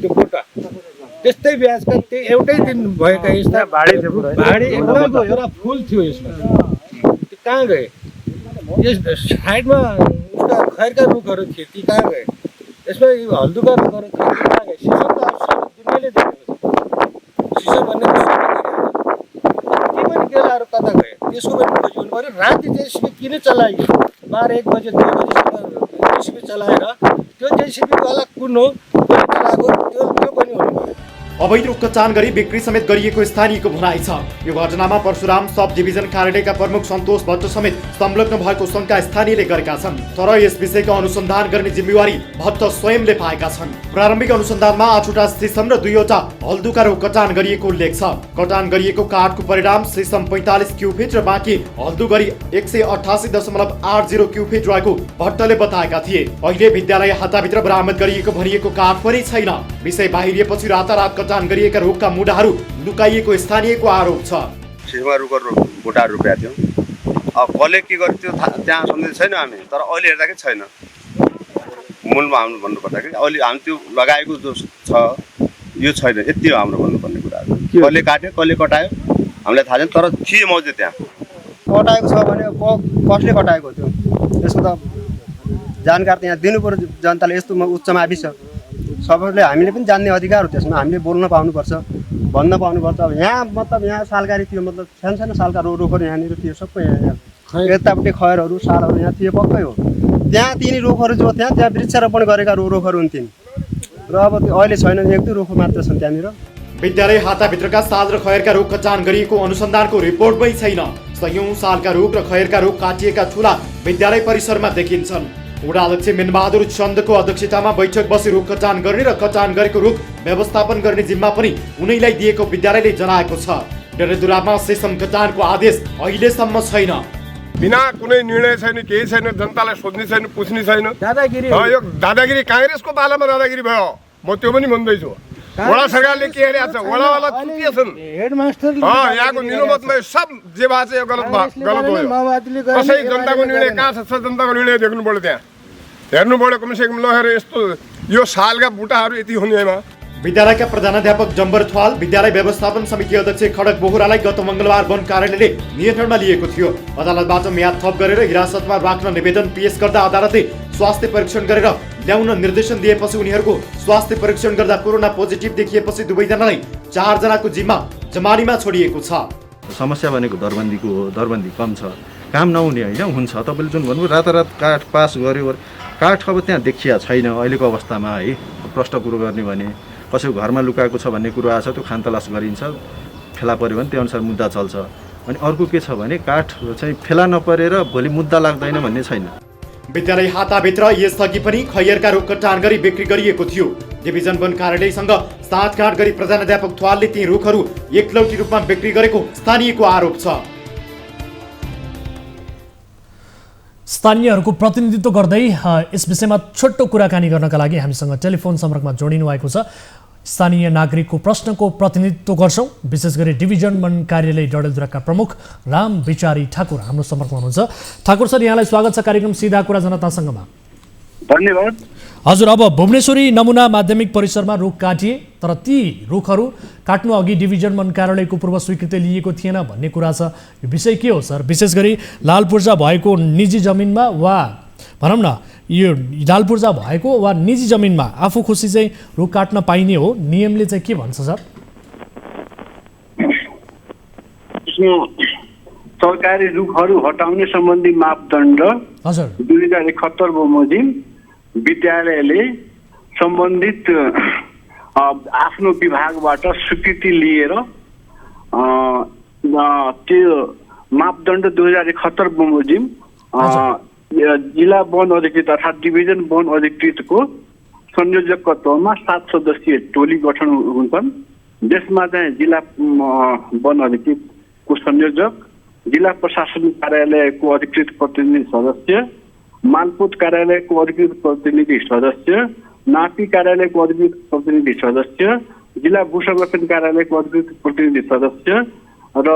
त्यो बोटा त्यस्तै ब्याजका त्यो एउटै दिन भएका यस्ता भाडी एकदम एउटा फुल थियो यसमा। त्यो कहाँ गए? यस साइडमा उसका खैरका रुखहरू थिए, ती कहाँ गए? यसमा हल्दुका रुखहरू थिए, ती कहाँ गए? सिसो त दुनियाँले देखेको छ, सिसो भन्ने ती पनि केलाहरू कता गए? त्यसको पनि खोजी हुनु पऱ्यो। राति जेसिबी किन चलाइयो? 12-1 बजे 2 बजीसम्म जेसिबी चलाएर त्यो जेसिबीवाला कुन हो, कसले चलाएको, त्यो पनि हुनु पऱ्यो। अवैध रुख कटान गरी बिक्री समेत गरिएको स्थानीयको भनाइ छ। यो घटनामा परशुराम सब डिभिजन कार्यालयका प्रमुख सन्तोष भट्ट समेत संलग्न भएको शङ्का स्थानीयले गरेका छन्। तर यस विषयको अनुसन्धान गर्ने जिम्मेवारी भट्ट स्वयंले पाएका छन्। प्रारम्भिक अनुसन्धानमा 8वटा सिसम र 2वटा हल्दुका रुख कटान गरिएको उल्लेख छ। कटान गरिएको काठको परिणाम सिसम 45 क्युफिट र बाँकी हल्दु गरी 188.80 क्युफिट रहेको भट्टले बताएका थिए। अहिले विद्यालय हाताभित्र बरामद गरिएको भनिएको काठ पनि छैन। विषय बाहिरिएपछि रातारात कटान गरिएका रुखका मुढाहरू लुकाइएको स्थानीयको आरोप छ। सिसमा रुखको बुटा रुपियाँ थियो। अब कसले के गर्थ्यो त्यहाँ सम्झिँदै छैन हामी, तर अहिले हेर्दाखेरि छैन। मूलमा हाम्रो भन्नुपर्दाखेरि अहिले हामी त्यो लगाएको जो छ यो छैन, यति हो हाम्रो भन्नुपर्ने कुराहरू। कसले काट्यो कसले कटायो हामीलाई थाहा छैन, तर थिए मौजु त्यहाँ कटाएको छ भने कसले कटाएको थियो यसको त जानकारी त यहाँ दिनु पर्यो जनताले। यस्तो उच्च मावि छ, सबैले हामीले पनि जान्ने अधिकार हो त्यसमा, हामीले बोल्न पाउनुपर्छ, भन्न पाउनुपर्छ। अब यहाँ मतलब यहाँ सालकारी थियो, मतलब सानो सालका रुखहरू यहाँनिर थियो, सबै यहाँ यतापट्टि खैरहरू सालहरू यहाँ थियो पक्कै हो। त्यहाँ तिनी रुखहरू जो त्यहाँ वृक्षारोपण गरेका रुखहरू हुन्थिन् र अब अहिले छैन, 1-2 रुख मात्र छन् त्यहाँनिर। विद्यालय हाताभित्रका साल र खैरका रुख कटान गरिएको अनुसन्धानको रिपोर्टमै छैन। सयौं सालका रुख र खैरका रुख काटिएका ठुला विद्यालय परिसरमा देखिन्छन्। वडा अध्यक्ष मिनबहादुर चन्दको अध्यक्षतामा बैठक बसी रुख कटान गर्ने र कटान गरेको रुख व्यवस्थापन गर्ने जिम्मा पनि उनैलाई दिएको विद्यालयले जनाएको छ। डडेलधुरामा सिसम कटानको आदेश अहिलेसम्म छैन। बिना कुनै निर्णय छैन, केही छैन, जनतालाई सोध्ने छैन, पुछ्ने छैन। दादागिरी यो दादागिरी काङ्ग्रेसको पालामा दादागिरी भयो। म त्यो पनि भन्दैछु वडा सरकारले के गरेको छ वडावाला चुतिया छन् हेडमास्टर यहाँको निरुमतमा सब जे भएको छ यो गलत भयो कसै जनताको निर्णय कहाँ छ जनताको निर्णय देख्नु पर्यो त्यहाँ हेर्नु पर्यो कमसेकम लगेर यस्तो यो सालका बुटाहरू यति हुनेमा विद्यालयका प्रधानाध्यापक जम्बर थवाल विद्यालय व्यवस्थापन समिति अध्यक्ष खडक बोहरालाई गत मङ्गलबार वन कार्यालयले नियन्त्रणमा लिएको थियो। अदालतबाट म्याद थप गरेर हिरासतमा राख्न निवेदन पेश गर्दा अदालतले स्वास्थ्य परीक्षण गरेर ल्याउन निर्देशन दिएपछि उनीहरूको स्वास्थ्य परीक्षण गर्दा कोरोना पोजिटिभ देखिएपछि दुवैजनालाई 4 जनाको जिम्मा जमानीमा छोडिएको छ। समस्या भनेको दरबन्दीको हो, दरबन्दी कम छ, काम नहुने होइन हुन्छ। तपाईँले जुन भन्नुभयो रातारात काठ पास गर्यो, काठ अब त्यहाँ देखिया छैन अहिलेको अवस्थामा है। प्रष्ट कुरो गर्ने भने कसैको घरमा लुकाएको छ भन्ने कुरो आछ, त्यो खानतलास गरिन्छ, फेला पऱ्यो भने त्यो अनुसार मुद्दा चल्छ। अनि अर्को के छ भने काठ चाहिँ फेला नपरेर भोलि मुद्दा लाग्दैन भन्ने छैन। विद्यालय हाताभित्र यसअघि पनि खैयरका रुख कटान गरी बिक्री गरिएको थियो। डिभिजन वन कार्यालयसँग साँठगाँठ गरी प्रधानाध्यापक थवालले ती रुखहरू एकलौटी रूपमा बिक्री गरेको स्थानीयको आरोप छ। स्थानीयहरूको प्रतिनिधित्व गर्दै यस विषयमा छोटो कुराकानी गर्नका लागि हामीसँग टेलिफोन सम्पर्कमा जोडिनु भएको छ। स्थानीय नागरिकको प्रश्नको प्रतिनिधित्व गर्छौँ। विशेष गरी डिभिजन वन कार्यालय डडेलधुराका प्रमुख राम विचारी ठाकुर हाम्रो सम्पर्कमा हुनुहुन्छ। ठाकुर सर, यहाँलाई स्वागत छ कार्यक्रम सीधा कुरा जनतासँगमा। धन्यवाद। हजुर, अब भुवनेश्वरी नमुना माध्यमिक परिसरमा रुख काटिए, तर ती रुखहरू काट्नु अघि डिभिजन वन कार्यालयको पूर्व स्वीकृति लिएको थिएन भन्ने कुरा छ। यो विषय के हो सर? विशेष गरी लाल पूर्जा भएको निजी जमिनमा वा भनौँ न यो लाल पूर्जा भएको वा निजी जमिनमा आफू खुसी चाहिँ रुख काट्न पाइने हो, नियमले चाहिँ के भन्छ सर? सरकारी रुखहरू हटाउने सम्बन्धी मापदण्ड 2071 बमोजिम विद्यालयले सम्बन्धित आफ्नो विभागबाट स्वीकृति लिएर त्यो मापदण्ड 2071 बमोजिम जिल्ला वन अधिकृत अर्थात् डिभिजन वन अधिकृतको संयोजकत्वमा 7 सदस्यीय टोली गठन हुन्छन्। त्यसमा चाहिँ जिल्ला वन अधिकृतको संयोजक, जिल्ला प्रशासन कार्यालयको अधिकृत प्रतिनिधि सदस्य, मालपोत कार्यालयको अधिकृत प्रतिनिधि सदस्य, नापी कार्यालयको अधिकृत प्रतिनिधि सदस्य, जिल्ला भू संरक्षण कार्यालयको अधिकृत प्रतिनिधि सदस्य र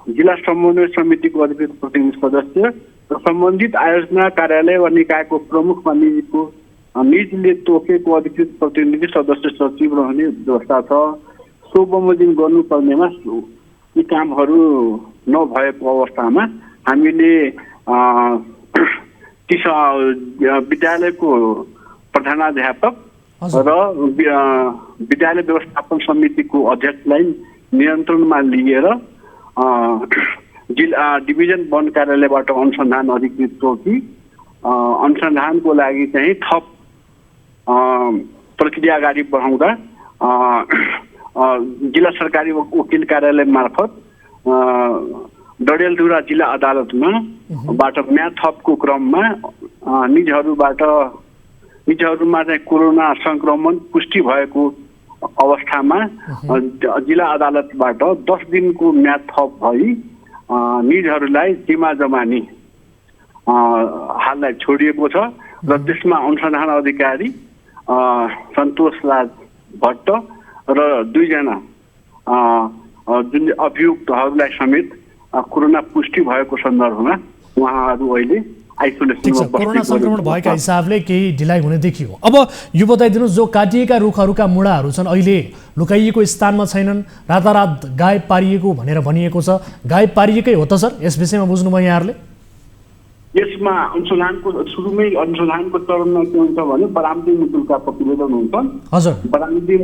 जिल्ला समन्वय समितिको अधिकृत प्रतिनिधि सदस्य र सम्बन्धित आयोजना कार्यालय वा निकायको प्रमुख वा निजले तोकेको अधिकृत प्रतिनिधि सदस्य सचिव रहने व्यवस्था छ। सो बमोजिम गर्नुपर्नेमा यी कामहरू नभएको अवस्थामा हामीले विद्यालयको प्रधानाध्यापक र विद्यालय व्यवस्थापन समितिको अध्यक्षलाई नियन्त्रणमा लिएर जिल्ला डिभिजन वन कार्यालयबाट अनुसन्धान अधिकृत टोकी अनुसन्धानको लागि चाहिँ थप प्रक्रिया अगाडि बढाउँदा जिल्ला सरकारी वकिल कार्यालय मार्फत डडेलधुरा जिल्ला अदालतमा म्याद थपको क्रममा निजहरूमा चाहिँ कोरोना संक्रमण पुष्टि भएको अवस्थामा जिल्ला अदालतबाट 10 दिनको म्याद थप भई निजहरूलाई जिम्मा जमानी हाललाई छोडिएको छ र त्यसमा अनुसन्धान अधिकारी सन्तोष राज भट्ट र 2 जना जुन अभियुक्तहरूलाई समेत कोरोना पुष्टि भएको सन्दर्भमा उहाँहरू अहिले आइसोलेसनमा बस्नु। कोरोना संक्रमण भएका हिसाबले केही ढिलाइ हुने देखियो। अब यो बताइदिनुहोस्, जो काटिएका रुखहरूका मुढाहरू छन् अहिले लुकाइएको स्थानमा छैनन्, रातारात गायब पारिएको भनेर भनिएको छ। गायब पारिएकै हो त सर? यस विषयमा बुझ्नुभयो यहाँहरूले? यसमा सुरुमै अनुसन्धानको चरणमा के हुन्छ भने बरामदी मुचुल्का प्रतिवेदन हुन्छन्। हजुर, बरामदी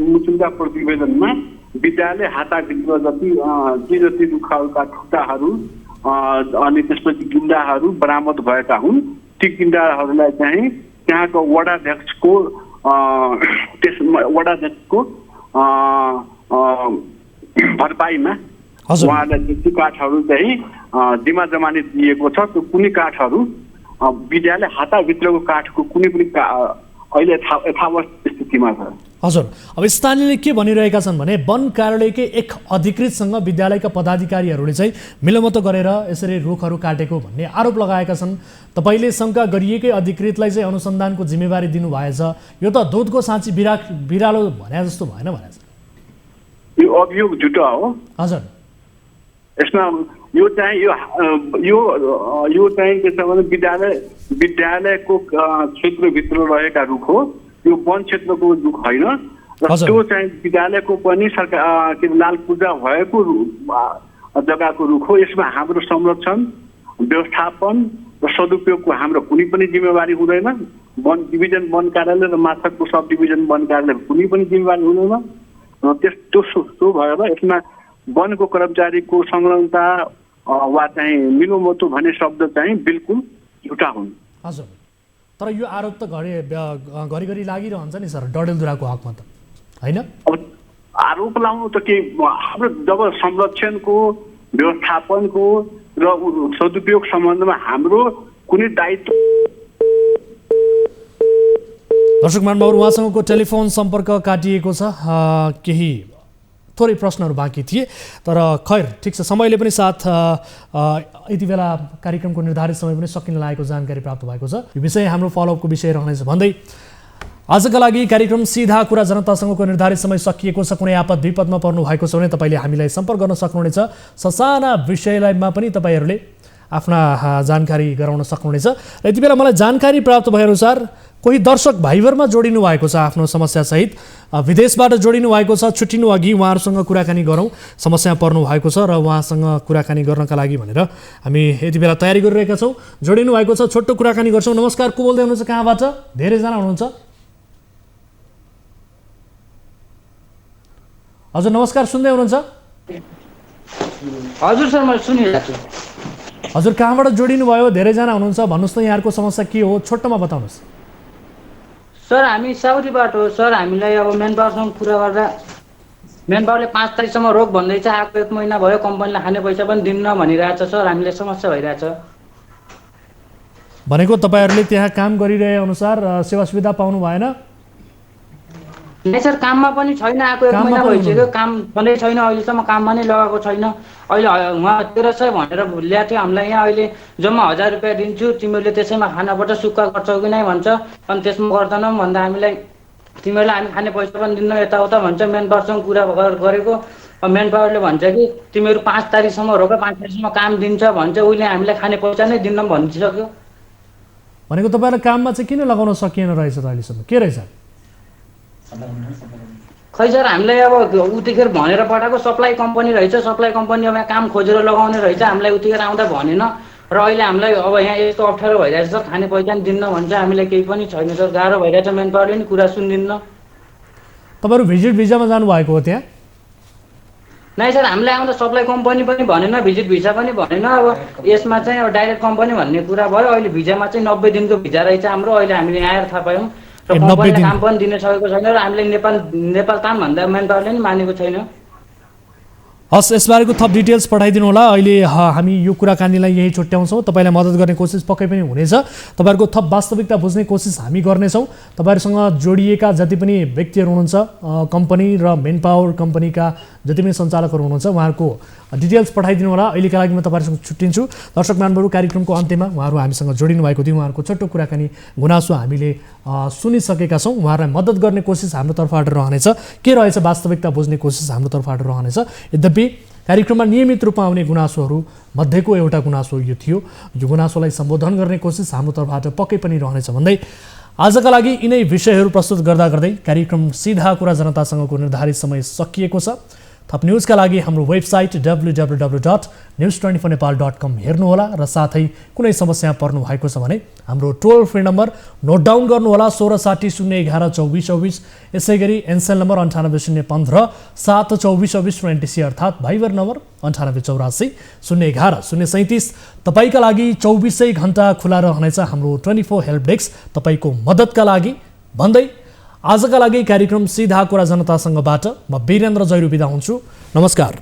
मुचुल्का प्रतिवेदनमा विद्यालय हाताभित्र जति रुखहरूका ठुटाहरू अनि त्यसपछि गिन्डाहरू बरामद भएका हुन्। ती गिन्डाहरूलाई चाहिँ त्यहाँको वडाध्यक्षको भरपाईमा उहाँलाई ती काठहरू चाहिँ जिम्मा जमानी दिएको छ। त्यो कुनै काठहरू विद्यालय हाताभित्रको काठको कुनै पनि अहिले यथावत स्थितिमा छ। हजुर, अब स्थानीयले के भनिरहेका छन् भने वन कार्यालयकै एक अधिकृतसँग विद्यालयका पदाधिकारीहरूले चाहिँ मिलोमतो गरेर यसरी रुखहरू काटेको भन्ने आरोप लगाएका छन्। तपाईँले शङ्का गरिएकै अधिकृतलाई चाहिँ अनुसन्धानको जिम्मेवारी दिनुभएछ, यो त दुधको साँची बिरालो भने जस्तो भएन भने? यो अभियोग झुटो हो। हजुर, यसमा यो चाहिँ के छ भने विद्यालयको क्षेत्रभित्र रहेका रुख हो, यो वन क्षेत्रको रुख होइन। र त्यो चाहिँ विद्यालयको पनि सरकार लाल पूजा भएको जग्गाको रुख हो। यसमा हाम्रो संरक्षण, व्यवस्थापन र सदुपयोगको हाम्रो कुनै पनि जिम्मेवारी हुँदैन। वन डिभिजन वन कार्यालय र माछाको सब डिभिजन वन कार्यालय कुनै पनि जिम्मेवारी हुँदैन। र त्यो भएर यसमा वनको कर्मचारीको संलग्नता वा चाहिँ मिलोमतो भन्ने शब्द चाहिँ बिल्कुल झुटा हुन्। हजुर, तर यो आरोप त घरिघरि लागिरहन्छ नि सर डडेलधुराको हकमा त, होइन? अब आरोप लाउनु त के, हाम्रो जब संरक्षणको, व्यवस्थापनको र सदुपयोग सम्बन्धमा हाम्रो कुनै दायित्व। दर्शक महानुभाव, उहाँसँगको टेलिफोन सम्पर्क काटिएको छ। केही थोरै प्रश्नहरू बाँकी थिए, तर खैर ठिक छ, समयले पनि साथ यति बेला कार्यक्रमको निर्धारित समय पनि सकिन लागेको जानकारी प्राप्त भएको छ। यो विषय हाम्रो फलोअपको विषय रहनेछ भन्दै आजका लागि कार्यक्रम सिधा कुरा जनतासँगको निर्धारित समय सकिएको छ। कुनै आपद विपदमा पर्नु भएको छ भने तपाईँले हामीलाई सम्पर्क गर्न सक्नुहुनेछ। ससाना विषयमा पनि तपाईँहरूले आफ्ना जानकारी गराउन सक्नुहुनेछ। र यति बेला मलाई जानकारी प्राप्त भएअनुसार कोही दर्शक भाइबरमा जोडिनु भएको छ आफ्नो समस्यासहित, विदेशबाट जोडिनु भएको छ। छुट्टिनु अघि उहाँहरूसँग कुराकानी गरौँ, समस्या पर्नु भएको छ र उहाँसँग कुराकानी गर्नका लागि भनेर हामी यति बेला तयारी गरिरहेका छौँ। जोडिनु भएको छ, छोटो कुराकानी गर्छौँ। नमस्कार, को बोल्दै हुनुहुन्छ, कहाँबाट? धेरैजना हुनुहुन्छ। हजुर नमस्कार, सुन्दै हुनुहुन्छ? हजुर सर, मैले सुनिरहेको छु। हजुर, कहाँबाट जोडिनु भयो? धेरैजना हुनुहुन्छ, भन्नुहोस् त यहाँहरूको समस्या के हो, छोटोमा बताउनुहोस्। सर, हामी साउदीबाट हो सर। हामीलाई अब मेन पावरसँग कुरा गर्दा मेन पावरले 5 तारिकसम्म रोक भन्दैछ। आएको 1 महिना भयो, कम्पनीले खाने पैसा पनि दिन्न भनिरहेछ सर। हामीलाई समस्या भइरहेछ। भनेको तपाईँहरूले त्यहाँ काम गरिरहे अनुसार सेवा सुविधा पाउनु भएन? नै सर, काममा पनि छैन। आएको 1 महिना भइसक्यो, काम छँदै छैन। अहिलेसम्म काममा नै लगाएको छैन। अहिले उहाँ 1300 भनेर ल्याएको थियो हामीलाई। यहाँ अहिले जम्मा 1000 रुपियाँ दिन्छु, तिमीहरूले त्यसैमा खानाबाट सुक्खा गर्छौ कि नै भन्छ। अनि त्यसमा गर्दैनौँ भन्दा हामीलाई तिमीहरूलाई हामी खाने पैसा पनि दिन्न यताउता भन्छ। मेन पावरसँग कुरा गरेको, मेन पावरले भन्छ कि तिमीहरू 5 तारिकसम्म रोक, 5 तारिकसम्म काम दिन्छ भन्छ। उहिले हामीलाई खाने पैसा नै दिन्न भनिसक्यो। भनेको तपाईँलाई काममा चाहिँ किन लगाउन सकिएन रहेछ त अहिलेसम्म? के रहेछ? खै सर, हामीलाई अब उतिखेर भनेर पठाएको सप्लाई कम्पनी रहेछ। सप्लाई कम्पनी अब यहाँ काम खोजेर लगाउने रहेछ। हामीलाई उतिखेर आउँदा भनेन र अहिले हामीलाई अब यहाँ यस्तो अप्ठ्यारो भइरहेछ सर। खाने पैसा नि दिन्न भन्छ। हामीलाई केही पनि छैन सर, गाह्रो भइरहेछ। मेन पावरले नि कुरा सुनिदिन्न। तपाईँहरू भिजिट भिजामा जानुभएको हो त्यहाँ? नै सर, हामीलाई आउँदा सप्लाई कम्पनी पनि भनेन, भिजिट भिजा पनि भनेन। अब यसमा चाहिँ अब डाइरेक्ट कम्पनी भन्ने कुरा भयो। अहिले भिजामा चाहिँ 90 दिनको भिजा रहेछ हाम्रो। अहिले हामीले आएर थाहा पायौँ र कम्पनीले काम पनि दिन सकेको छैन र हामीले नेपाल काम भन्दा मेन पावरले नि मानेको छैन। हस्, यसबारेको थप डिटेल्स पठाइदिनु होला। अहिले हामी यो कुराकानीलाई यही छुट्याउँछौँ। तपाईँलाई मद्दत गर्ने कोसिस पक्कै पनि हुनेछ। तपाईँहरूको थप वास्तविकता बुझ्ने कोसिस हामी गर्नेछौँ। तपाईँहरूसँग जोडिएका जति पनि व्यक्तिहरू हुनुहुन्छ, कम्पनी र मेन पावर कम्पनीका जति पनि सञ्चालकहरू हुनुहुन्छ, उहाँहरूको डिटेल्स पठाइदिनु होला। अहिलेका लागि म तपाईँहरूसँग छुट्टिन्छु। दर्शक महानुभावहरू, कार्यक्रमको अन्त्यमा उहाँहरू हामीसँग जोडिनु भएको थियो। उहाँहरूको छोटो कुराकानी गुनासो हामीले सुनिसकेका छौँ। उहाँहरूलाई मद्दत गर्ने कोसिस हाम्रो तर्फबाट रहनेछ। के रहेछ वास्तविकता बुझ्ने कोसिस हाम्रो तर्फबाट रहनेछ। यद्यपि कार्यक्रममा नियमित रूपमा आउने गुनासोहरू मध्येको एउटा गुनासो यो थियो। यो गुनासोलाई सम्बोधन गर्ने कोसिस हाम्रो तर्फबाट पक्कै पनि रहनेछ भन्दै आजका लागि यिनै विषयहरू प्रस्तुत गर्दा गर्दै कार्यक्रम सिधा कुरा जनतासँगको निर्धारित समय सकिएको छ। थप न्युजका लागि हाम्रो वेबसाइट www.news24nepal.com हेर्नुहोला र साथै कुनै समस्या पर्नु भएको छ भने हाम्रो टोल फ्री नम्बर नोट डाउन गर्नुहोला 1660 011 2424। यसै गरी एनसेल नम्बर 98 015 72424 NTC अर्थात् भाइबर नम्बर 9884 011 037। तपाईँका लागि 24 घण्टा खुला रहनेछ हाम्रो 24 हेल्प डेस्क तपाईँको मद्दतका लागि भन्दै आजका लागि कार्यक्रम सिधा कुरा जनतासँगबाट म वीरेन्द्र जैरू बिदा हुन्छु। नमस्कार।